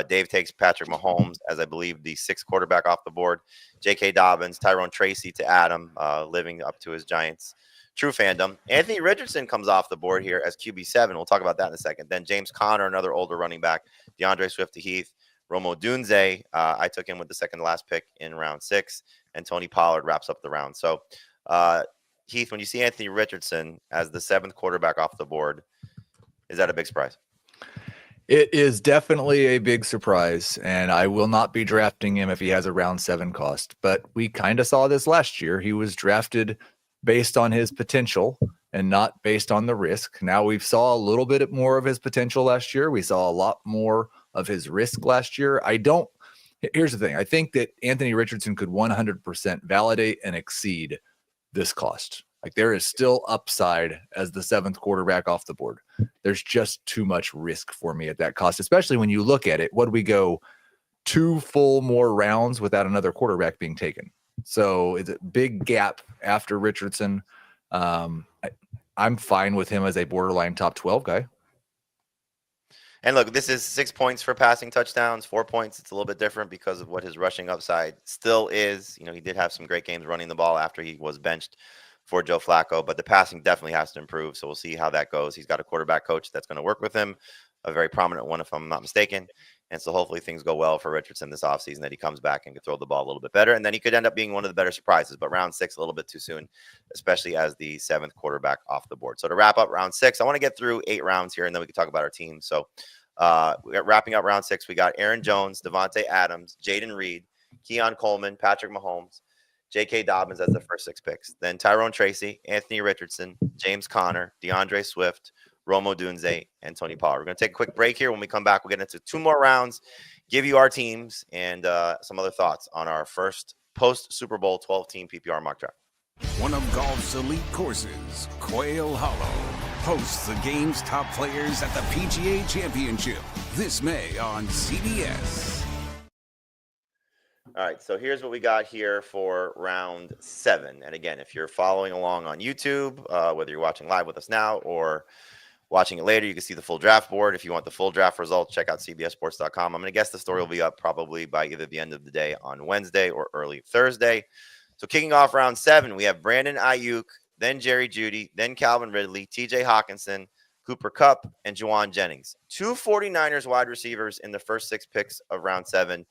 Dave takes Patrick Mahomes as, I believe, the 6th quarterback off the board. J.K. Dobbins, Tyrone Tracy to Adam, living up to his Giants true fandom. Anthony Richardson comes off the board here as QB7. We'll talk about that in a second. Then James Conner, another older running back. DeAndre Swift to Heath. Romo Dunze, I took him with the 2nd to last pick in round 6. And Tony Pollard wraps up the round. So, Heath, when you see Anthony Richardson as the 7th quarterback off the board, is that a big surprise?
It is definitely a big surprise, and I will not be drafting him if he has a round 7 cost. But we kind of saw this last year. He was drafted based on his potential and not based on the risk. Now we've saw a little bit more of his potential last year. We saw a lot more of his risk last year. Here's the thing. I think that Anthony Richardson could 100% validate and exceed this cost. Like, there is still upside as the 7th quarterback off the board. There's just too much risk for me at that cost, especially when you look at it. What do we go 2 full more rounds without another quarterback being taken? So it's a big gap after Richardson. I'm fine with him as a borderline top 12 guy.
And look, this is 6 points for passing touchdowns, 4 points. It's a little bit different because of what his rushing upside still is. He did have some great games running the ball after he was benched for Joe Flacco, but the passing definitely has to improve. So we'll see how that goes. He's got a quarterback coach that's going to work with him, a very prominent one, if I'm not mistaken. And so hopefully things go well for Richardson this offseason, that he comes back and can throw the ball a little bit better. And then he could end up being one of the better surprises. But round 6, a little bit too soon, especially as the 7th quarterback off the board. So to wrap up round 6, I want to get through 8 rounds here, and then we can talk about our team. So wrapping up round 6, we got Aaron Jones, Davante Adams, Jayden Reed, Keon Coleman, Patrick Mahomes, J.K. Dobbins as the first 6 picks. Then Tyrone Tracy, Anthony Richardson, James Conner, DeAndre Swift, Romo Dunze, and Tony Pollard. We're going to take a quick break here. When we come back, we'll get into 2 more rounds, give you our teams, and some other thoughts on our first post-Super Bowl 12-team PPR mock draft.
One of golf's elite courses, Quail Hollow, hosts the game's top players at the PGA Championship this May on CBS.
All right, so here's what we got here for round 7. And again, if you're following along on YouTube, whether you're watching live with us now or watching it later, you can see the full draft board. If you want the full draft results, check out cbssports.com. I'm going to guess the story will be up probably by either the end of the day on Wednesday or early Thursday. So kicking off round 7, we have Brandon Ayuk, then Jerry Jeudy, then Calvin Ridley, TJ Hawkinson, Cooper Kupp, and Juwan Jennings. 2 49ers wide receivers in the first 6 picks of round 7.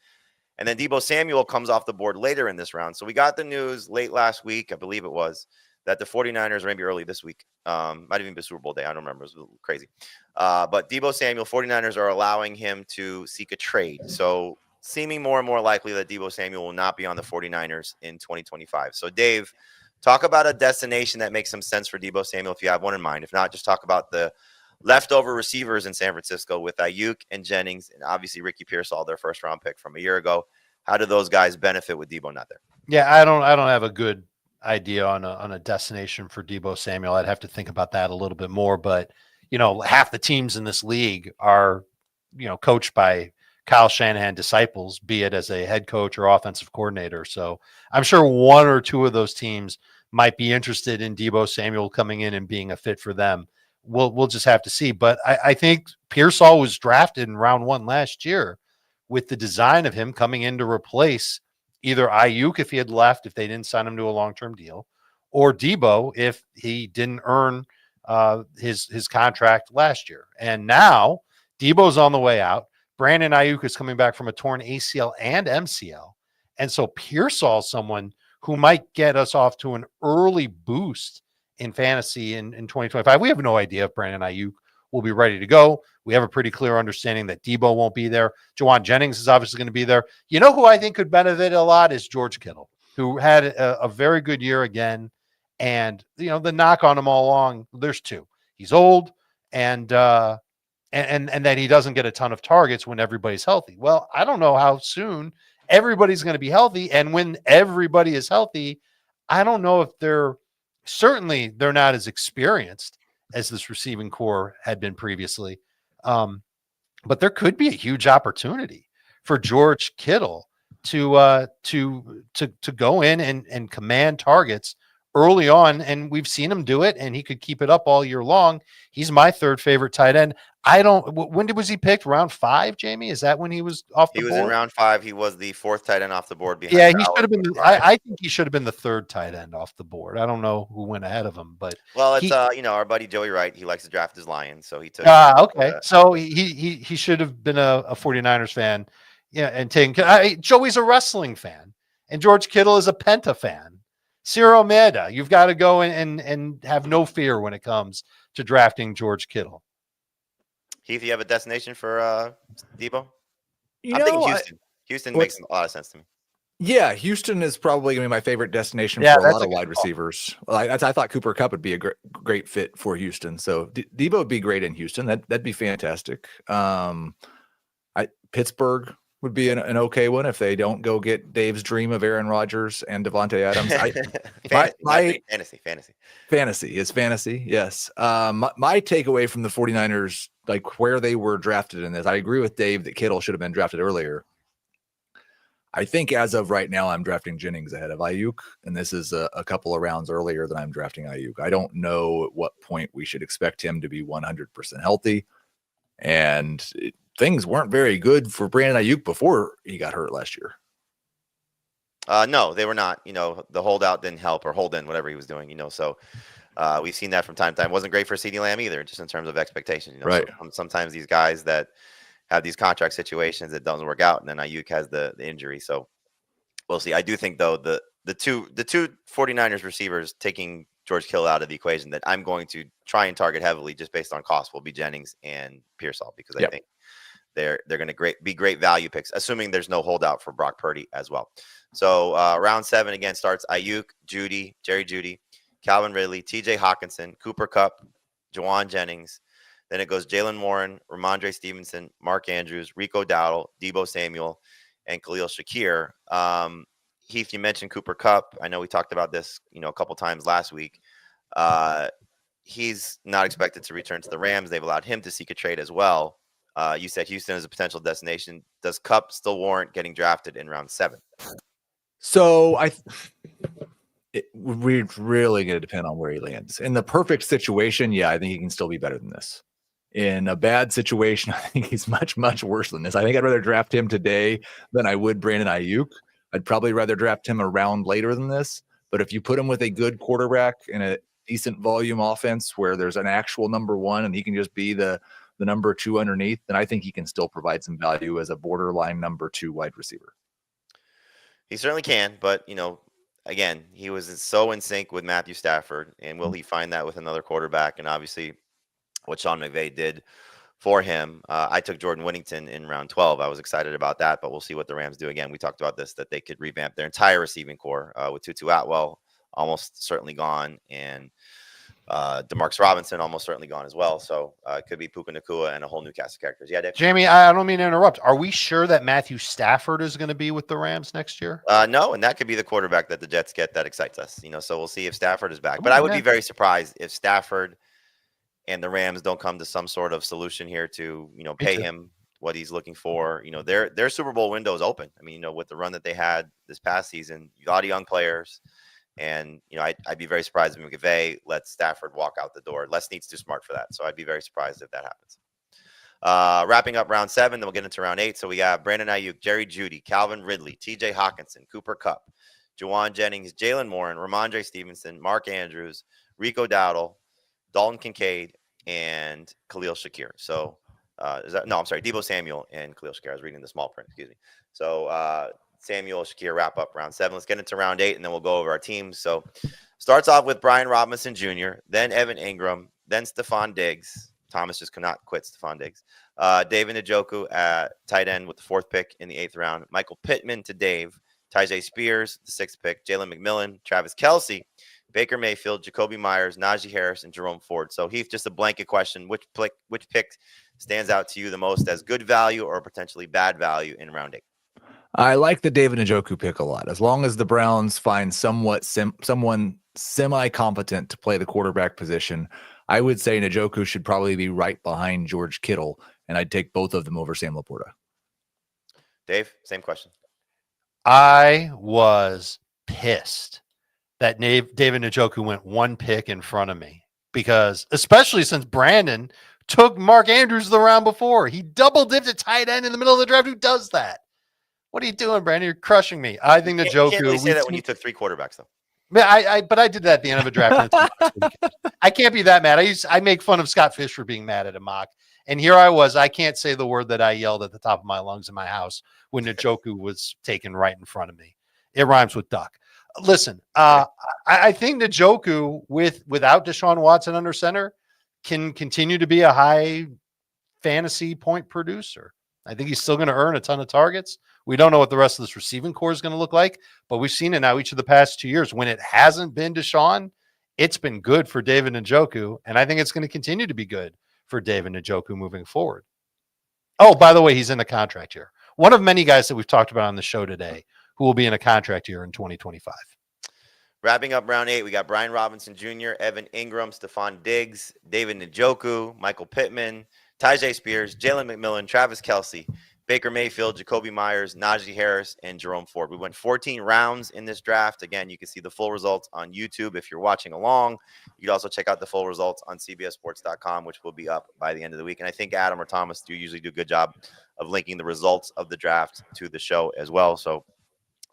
And then Deebo Samuel comes off the board later in this round. So we got the news late last week, I believe it was, that the 49ers, or maybe early this week, might even be Super Bowl day. I don't remember. It was a little crazy. But Deebo Samuel, 49ers are allowing him to seek a trade. So seeming more and more likely that Deebo Samuel will not be on the 49ers in 2025. So Dave, talk about a destination that makes some sense for Deebo Samuel if you have one in mind. If not, just talk about the leftover receivers in San Francisco with Ayuk and Jennings, and obviously Ricky Pearsall, their first-round pick from a year ago. How do those guys benefit with Deebo not there?
Yeah, I don't have a good idea on a destination for Deebo Samuel. I'd have to think about that a little bit more. But half the teams in this league are coached by Kyle Shanahan disciples, be it as a head coach or offensive coordinator. So I'm sure 1 or 2 of those teams might be interested in Deebo Samuel coming in and being a fit for them. We'll just have to see. But I think Pearsall was drafted in round 1 last year with the design of him coming in to replace either Ayuk if he had left, if they didn't sign him to a long-term deal, or Deebo if he didn't earn his contract last year. And now Deebo's on the way out. Brandon Ayuk is coming back from a torn ACL and MCL. And so Pearsall's someone who might get us off to an early boost in fantasy in 2025. We have no idea if Brandon Ayuk will be ready to go. We have a pretty clear understanding that Deebo won't be there. Juwan Jennings is obviously going to be there. You know who I think could benefit a lot is George Kittle, who had a very good year again. And, the knock on him all along, there's 2. He's old and that he doesn't get a ton of targets when everybody's healthy. Well, I don't know how soon everybody's going to be healthy. And when everybody is healthy, I don't know if they're not as experienced as this receiving core had been previously. But there could be a huge opportunity for George Kittle to go in and command targets early on. And we've seen him do it, and he could keep it up all year long. He's my 3rd favorite tight end. When was he picked? Round 5, Jamie? Is that when he was off the board?
He was in round 5. He was the 4th tight end off the board.
Yeah, he should have been. I think he should have been the 3rd tight end off the board. I don't know who went ahead of him, but
it's our buddy Joey Wright. He likes to draft his Lions, so he took.
Okay, so he should have been a 49ers fan. Yeah, and taking Joey's a wrestling fan, and George Kittle is a Penta fan. Ciro Meda, you've got to go and have no fear when it comes to drafting George Kittle.
Heath, you have a destination for Deebo? I'm thinking Houston. Houston makes a lot of sense to me.
Yeah, Houston is probably going to be my favorite destination
Yeah,
for a
that's
lot
a
of
good
wide
call.
receivers. I thought Cooper Kupp would be a great fit for Houston. So Debo would be great in Houston. That'd be fantastic. Pittsburgh would be an okay one if they don't go get Dave's dream of Aaron Rodgers and Davante Adams. Fantasy is fantasy. Yes. My takeaway from the 49ers, like where they were drafted in this, I agree with Dave that Kittle should have been drafted earlier. I think as of right now, I'm drafting Jennings ahead of Ayuk, and this is a couple of rounds earlier than I'm drafting Ayuk. I don't know at what point we should expect him to be 100% healthy, and things weren't very good for Brandon Ayuk before he got hurt last year.
No, they were not. The holdout didn't help, or hold in, whatever he was doing. So we've seen that from time to time. Wasn't great for CeeDee Lamb either, just in terms of expectations.
Right.
So sometimes these guys that have these contract situations that doesn't work out, and then Ayuk has the injury. So we'll see. I do think though the two 49ers receivers taking George Kittle out of the equation that I'm going to try and target heavily just based on cost will be Jennings and Pearsall, because I think they're going to be great value picks, assuming there's no holdout for Brock Purdy as well. So round 7 again starts Ayuk, Jerry Jeudy, Calvin Ridley, TJ Hawkinson, Cooper Kupp, Juwan Jennings. Then it goes Jalen Warren, Ramondre Stevenson, Mark Andrews, Rico Dowdle, Deebo Samuel, and Khalil Shakir. Heath, you mentioned Cooper Kupp. I know we talked about this, a couple times last week. He's not expected to return to the Rams. They've allowed him to seek a trade as well. You said Houston is a potential destination. Does Kupp still warrant getting drafted in round 7?
So we're really going to depend on where he lands. In the perfect situation, I think he can still be better than this. In a bad situation, I think he's much, much worse than this. I think I'd rather draft him today than I would Brandon Ayuk. I'd probably rather draft him a round later than this. But if you put him with a good quarterback in a decent volume offense where there's an actual number 1 and he can just be the number 2 underneath, then I think he can still provide some value as a borderline number 2 wide receiver.
He certainly can, but again, he was so in sync with Matthew Stafford, and will he find that with another quarterback? And obviously, what Sean McVay did for him. I took Jordan Whittington in round 12. I was excited about that, but we'll see what the Rams do. Again, we talked about this, that they could revamp their entire receiving core with Tutu Atwell almost certainly gone, and DeMarcus Robinson almost certainly gone as well. So it could be Puka Nacua and a whole new cast of characters. Yeah, Dave?
Jamie, I don't mean to interrupt. Are we sure that Matthew Stafford is going to be with the Rams next year?
No, and that could be the quarterback that the Jets get that excites us. So we'll see if Stafford is back. But I would be very surprised if Stafford and the Rams don't come to some sort of solution here to, pay him what he's looking for. Their Super Bowl window is open. I mean, with the run that they had this past season, a lot of young players. And, I'd be very surprised if McVay lets Stafford walk out the door. Les Snead's too smart for that. So I'd be very surprised if that happens. Wrapping up round 7, then we'll get into round 8. So we got Brandon Ayuk, Jerry Jeudy, Calvin Ridley, TJ Hawkinson, Cooper Kupp, Juwan Jennings, Jalen Warren, Ramondre Stevenson, Mark Andrews, Rico Dowdle, Dalton Kincaid, and Khalil Shakir. So Deebo Samuel and Khalil Shakir. I was reading the small print, excuse me. So Samuel, Shakir wrap up round 7. Let's get into round 8, and then we'll go over our teams. So starts off with Brian Robinson Jr., then Evan Ingram, then Stephon Diggs. Thomas just could not quit Stephon Diggs. David Njoku at tight end with the 4th pick in the 8th round. Michael Pittman to Dave. Tyjae Spears, the 6th pick. Jalen McMillan, Travis Kelce, Baker Mayfield, Jacoby Myers, Najee Harris, and Jerome Ford. So, Heath, just a blanket question. Which pick stands out to you the most as good value or potentially bad value in round 8?
I like the David Njoku pick a lot. As long as the Browns find someone semi-competent to play the quarterback position, I would say Njoku should probably be right behind George Kittle, and I'd take both of them over Sam Laporta.
Dave, same question.
I was pissed that David Njoku went 1 pick in front of me, because especially since Brandon took Mark Andrews the round before. He double dipped a tight end in the middle of the draft. Who does that? What are you doing, Brandon? You're crushing me. I think Njoku.
You can't really say that when you took 3 quarterbacks, though.
But I did that at the end of a draft. I can't be that mad. I make fun of Scott Fish for being mad at a mock. And here I was. I can't say the word that I yelled at the top of my lungs in my house when Njoku was taken right in front of me. It rhymes with duck. Listen, I think Njoku without Deshaun Watson under center can continue to be a high fantasy point producer. I think he's still going to earn a ton of targets We don't know what the rest of this receiving core is going to look like, but we've seen it now each of the past 2 years. When it hasn't been Deshaun, it's been good for David Njoku, and I think it's going to continue to be good for David Njoku moving forward. Oh, by the way, he's in a contract year. One of many guys that we've talked about on the show today who will be in a contract year in 2025.
Wrapping up round 8, we got Brian Robinson Jr., Evan Ingram, Stephon Diggs, David Njoku, Michael Pittman, Tyjae Spears, Jalen McMillan, Travis Kelce, Baker Mayfield, Jacoby Myers, Najee Harris, and Jerome Ford. We went 14 rounds in this draft. Again, you can see the full results on YouTube if you're watching along. You can also check out the full results on cbssports.com, which will be up by the end of the week. And I think Adam or Thomas usually do a good job of linking the results of the draft to the show as well. So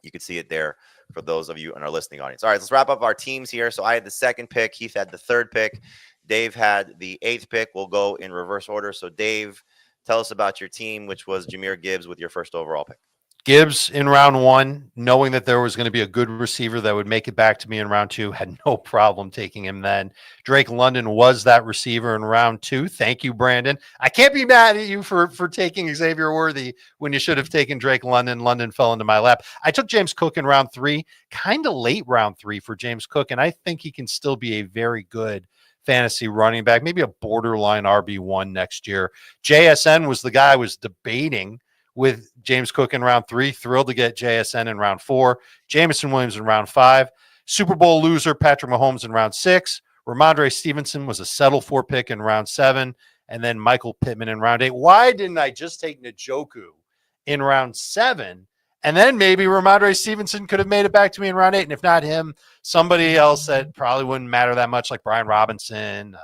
you can see it there for those of you in our listening audience. All right, let's wrap up our teams here. So I had the 2nd pick. Heath had the 3rd pick. Dave had the 8th pick. We'll go in reverse order. So Dave, tell us about your team, which was Jahmyr Gibbs with your 1st overall pick.
Gibbs in round 1, knowing that there was going to be a good receiver that would make it back to me in round 2, had no problem taking him then. Drake London was that receiver in round 2. Thank you, Brandon. I can't be mad at you for taking Xavier Worthy when you should have taken Drake London. London fell into my lap. I took James Cook in round 3, kind of late round 3 for James Cook, and I think he can still be a very good fantasy running back, maybe a borderline RB1 next year. JSN was the guy I was debating with James Cook in round 3. Thrilled to get JSN in round 4. Jameson Williams in round 5. Super Bowl loser Patrick Mahomes in round 6. Ramondre Stevenson was a settle for pick in round 7. And then Michael Pittman in round 8. Why didn't I just take Njoku in round 7? And then maybe Ramondre Stevenson could have made it back to me in round 8. And if not him, somebody else that probably wouldn't matter that much, like Brian Robinson,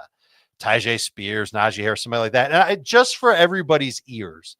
Tyjae Spears, Najee Harris, somebody like that. And just for everybody's ears,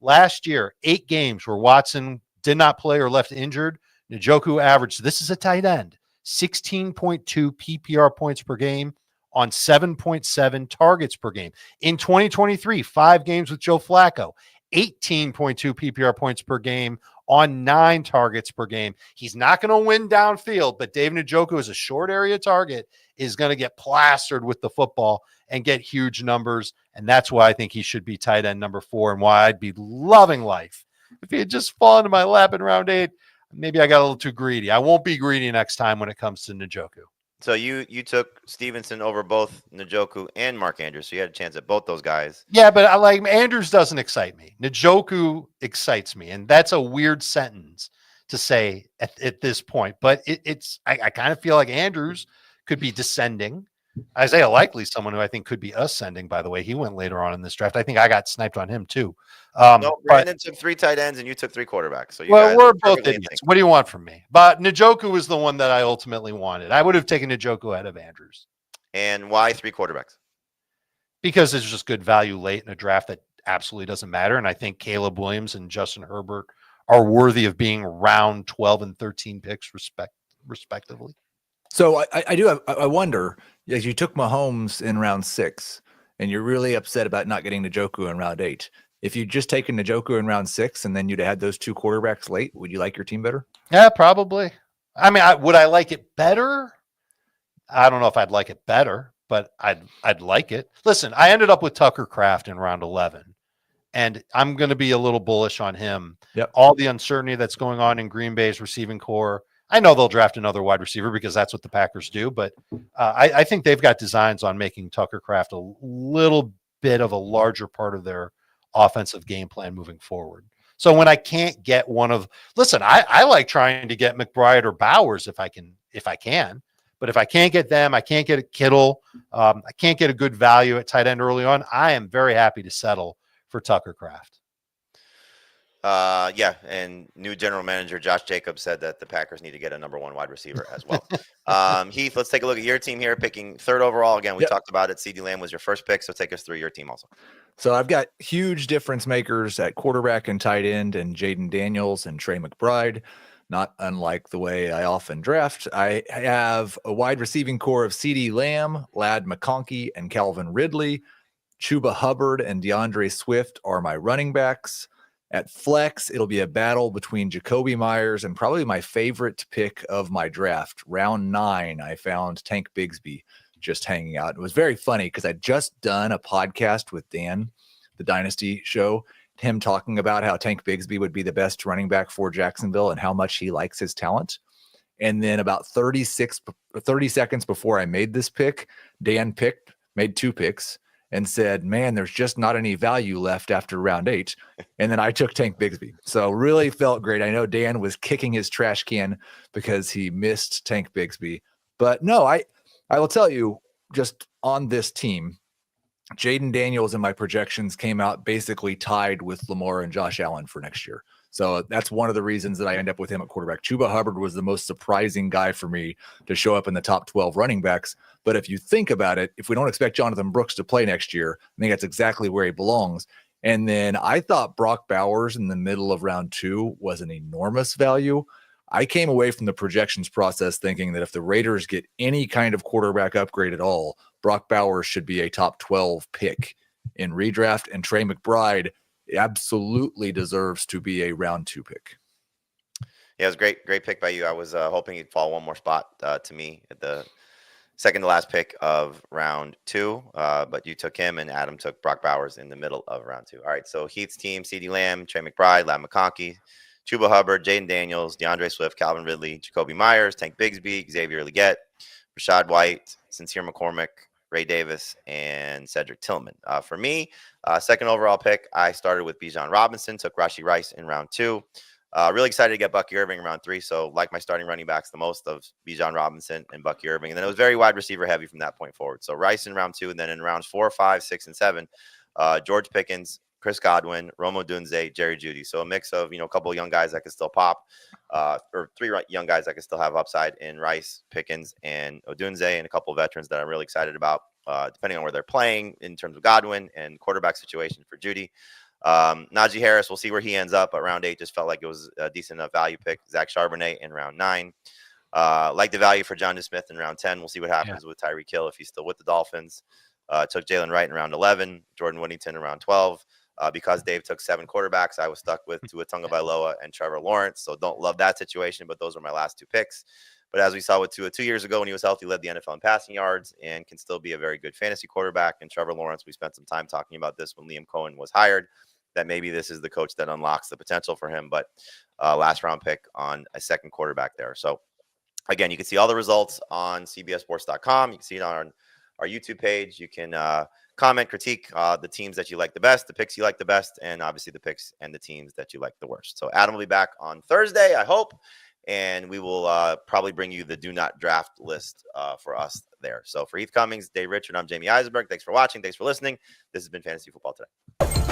last year, 8 games where Watson did not play or left injured. Njoku averaged, this is a tight end, 16.2 PPR points per game on 7.7 targets per game. In 2023, 5 games with Joe Flacco, 18.2 PPR points per game on 9 targets per game. He's not going to win downfield, but David Njoku is a short area target, is going to get plastered with the football and get huge numbers. And that's why I think he should be tight end number 4 and why I'd be loving life if he had just fallen to my lap in round 8. Maybe I got a little too greedy. I won't be greedy next time when it comes to Njoku.
So you took Stevenson over both Njoku and Mark Andrews. So you had a chance at both those guys.
Yeah, but I like Andrews doesn't excite me. Njoku excites me. And that's a weird sentence to say at this point. But I kind of feel like Andrews could be descending. Isaiah Likely, someone who I think could be ascending, by the way. He went later on in this draft. I think I got sniped on him too.
No, Brandon took 3 tight ends and you took 3 quarterbacks. So
we're both idiots. What do you want from me? But Njoku was the one that I ultimately wanted. I would have taken Njoku ahead of Andrews.
And why 3 quarterbacks?
Because it's just good value late in a draft that absolutely doesn't matter. And I think Caleb Williams and Justin Herbert are worthy of being round 12 and 13 picks respectively.
So I wonder, as you took Mahomes in round 6 and you're really upset about not getting Njoku in round 8, if you'd just taken Njoku in round 6 and then you'd had those 2 quarterbacks late, would you like your team better?
Yeah, probably. I mean, would I like it better? I don't know if I'd like it better, but I'd like it. Listen, I ended up with Tucker Kraft in round 11, and I'm going to be a little bullish on him.
Yep.
All the uncertainty that's going on in Green Bay's receiving core. I know they'll draft another wide receiver because that's what the Packers do, but I think they've got designs on making Tucker Kraft a little bit of a larger part of their offensive game plan moving forward. So when I can't get I like trying to get McBride or Bowers if I can, but if I can't get them, I can't get a Kittle. I can't get a good value at tight end early on. I am very happy to settle for Tucker Kraft.
Yeah, and new general manager Josh Jacobs said that the Packers need to get a number 1 wide receiver as well. Heath, let's take a look at your team here, picking 3rd overall. Again, we talked about it. CeeDee Lamb was your first pick, so take us through your team also.
So I've got huge difference makers at quarterback and tight end and Jayden Daniels and Trey McBride. Not unlike the way I often draft. I have a wide receiving core of CeeDee Lamb, Ladd McConkey, and Calvin Ridley. Chuba Hubbard and DeAndre Swift are my running backs. At flex, it'll be a battle between Jacoby Myers and probably my favorite pick of my draft. Round 9, I found Tank Bigsby just hanging out. It was very funny because I'd just done a podcast with Dan, the Dynasty show, him talking about how Tank Bigsby would be the best running back for Jacksonville and how much he likes his talent. And then about 30 seconds before I made this pick, Dan made 2 picks and said, man, there's just not any value left after round 8. And then I took Tank Bigsby. So really felt great. I know Dan was kicking his trash can because he missed Tank Bigsby. But no, I will tell you, just on this team, Jayden Daniels in my projections came out basically tied with Lamar and Josh Allen for next year. So that's one of the reasons that I end up with him at quarterback. Chuba Hubbard was the most surprising guy for me to show up in the top 12 running backs. But if you think about it, if we don't expect Jonathan Brooks to play next year, I think that's exactly where he belongs. And then I thought Brock Bowers in the middle of round 2 was an enormous value. I came away from the projections process thinking that if the Raiders get any kind of quarterback upgrade at all, Brock Bowers should be a top 12 pick in redraft, and Trey McBride absolutely deserves to be a round 2 pick.
Yeah, it was great pick by you. I was hoping he'd fall one more spot to me at the second to last pick of round 2, but you took him, and Adam took Brock Bowers in the middle of round 2. All right, so Heath's team: CeeDee Lamb, Trey McBride, Ladd McConkey, Chuba Hubbard, Jayden Daniels, DeAndre Swift, Calvin Ridley, Jacoby Myers, Tank Bigsby, Xavier Leggett, Rashad White, Sincere McCormick, Ray Davis, and Cedric Tillman. For me, second overall pick, I started with Bijan Robinson, took Rashee Rice in round 2. Really excited to get Bucky Irving in round 3. So like my starting running backs the most of Bijan Robinson and Bucky Irving. And then it was very wide receiver heavy from that point forward. So Rice in round 2, and then in rounds 4, 5, 6, and 7, George Pickens, Chris Godwin, Rome Odunze, Jerry Jeudy. So a mix of, a couple of young guys that could still pop, or 3 young guys that could still have upside in Rice, Pickens, and Odunze, and a couple of veterans that I'm really excited about, depending on where they're playing in terms of Godwin and quarterback situation for Jeudy. Najee Harris, we'll see where he ends up, but round 8 just felt like it was a decent enough value pick. Zach Charbonnet in round 9. Like the value for Jonnu Smith in round 10. We'll see what happens with Tyreek Hill if he's still with the Dolphins. Took Jalen Wright in round 11, Jordan Whittington in round 12. Because Dave took 7 quarterbacks, I was stuck with Tua Tagovailoa and Trevor Lawrence. So don't love that situation, but those are my last 2 picks. But as we saw with Tua 2 years ago when he was healthy, led the NFL in passing yards and can still be a very good fantasy quarterback. And Trevor Lawrence, we spent some time talking about this when Liam Cohen was hired, that maybe this is the coach that unlocks the potential for him. But last round pick on a second quarterback there. So again, you can see all the results on CBSSports.com. You can see it on our YouTube page. You can comment, critique the teams that you like the best, the picks you like the best, and obviously the picks and the teams that you like the worst. So Adam will be back on Thursday, I hope, and we will probably bring you the do not draft list for us there. So for Heath Cummings, Dave Richard, I'm Jamie Eisenberg. Thanks for watching. Thanks for listening. This has been Fantasy Football Today.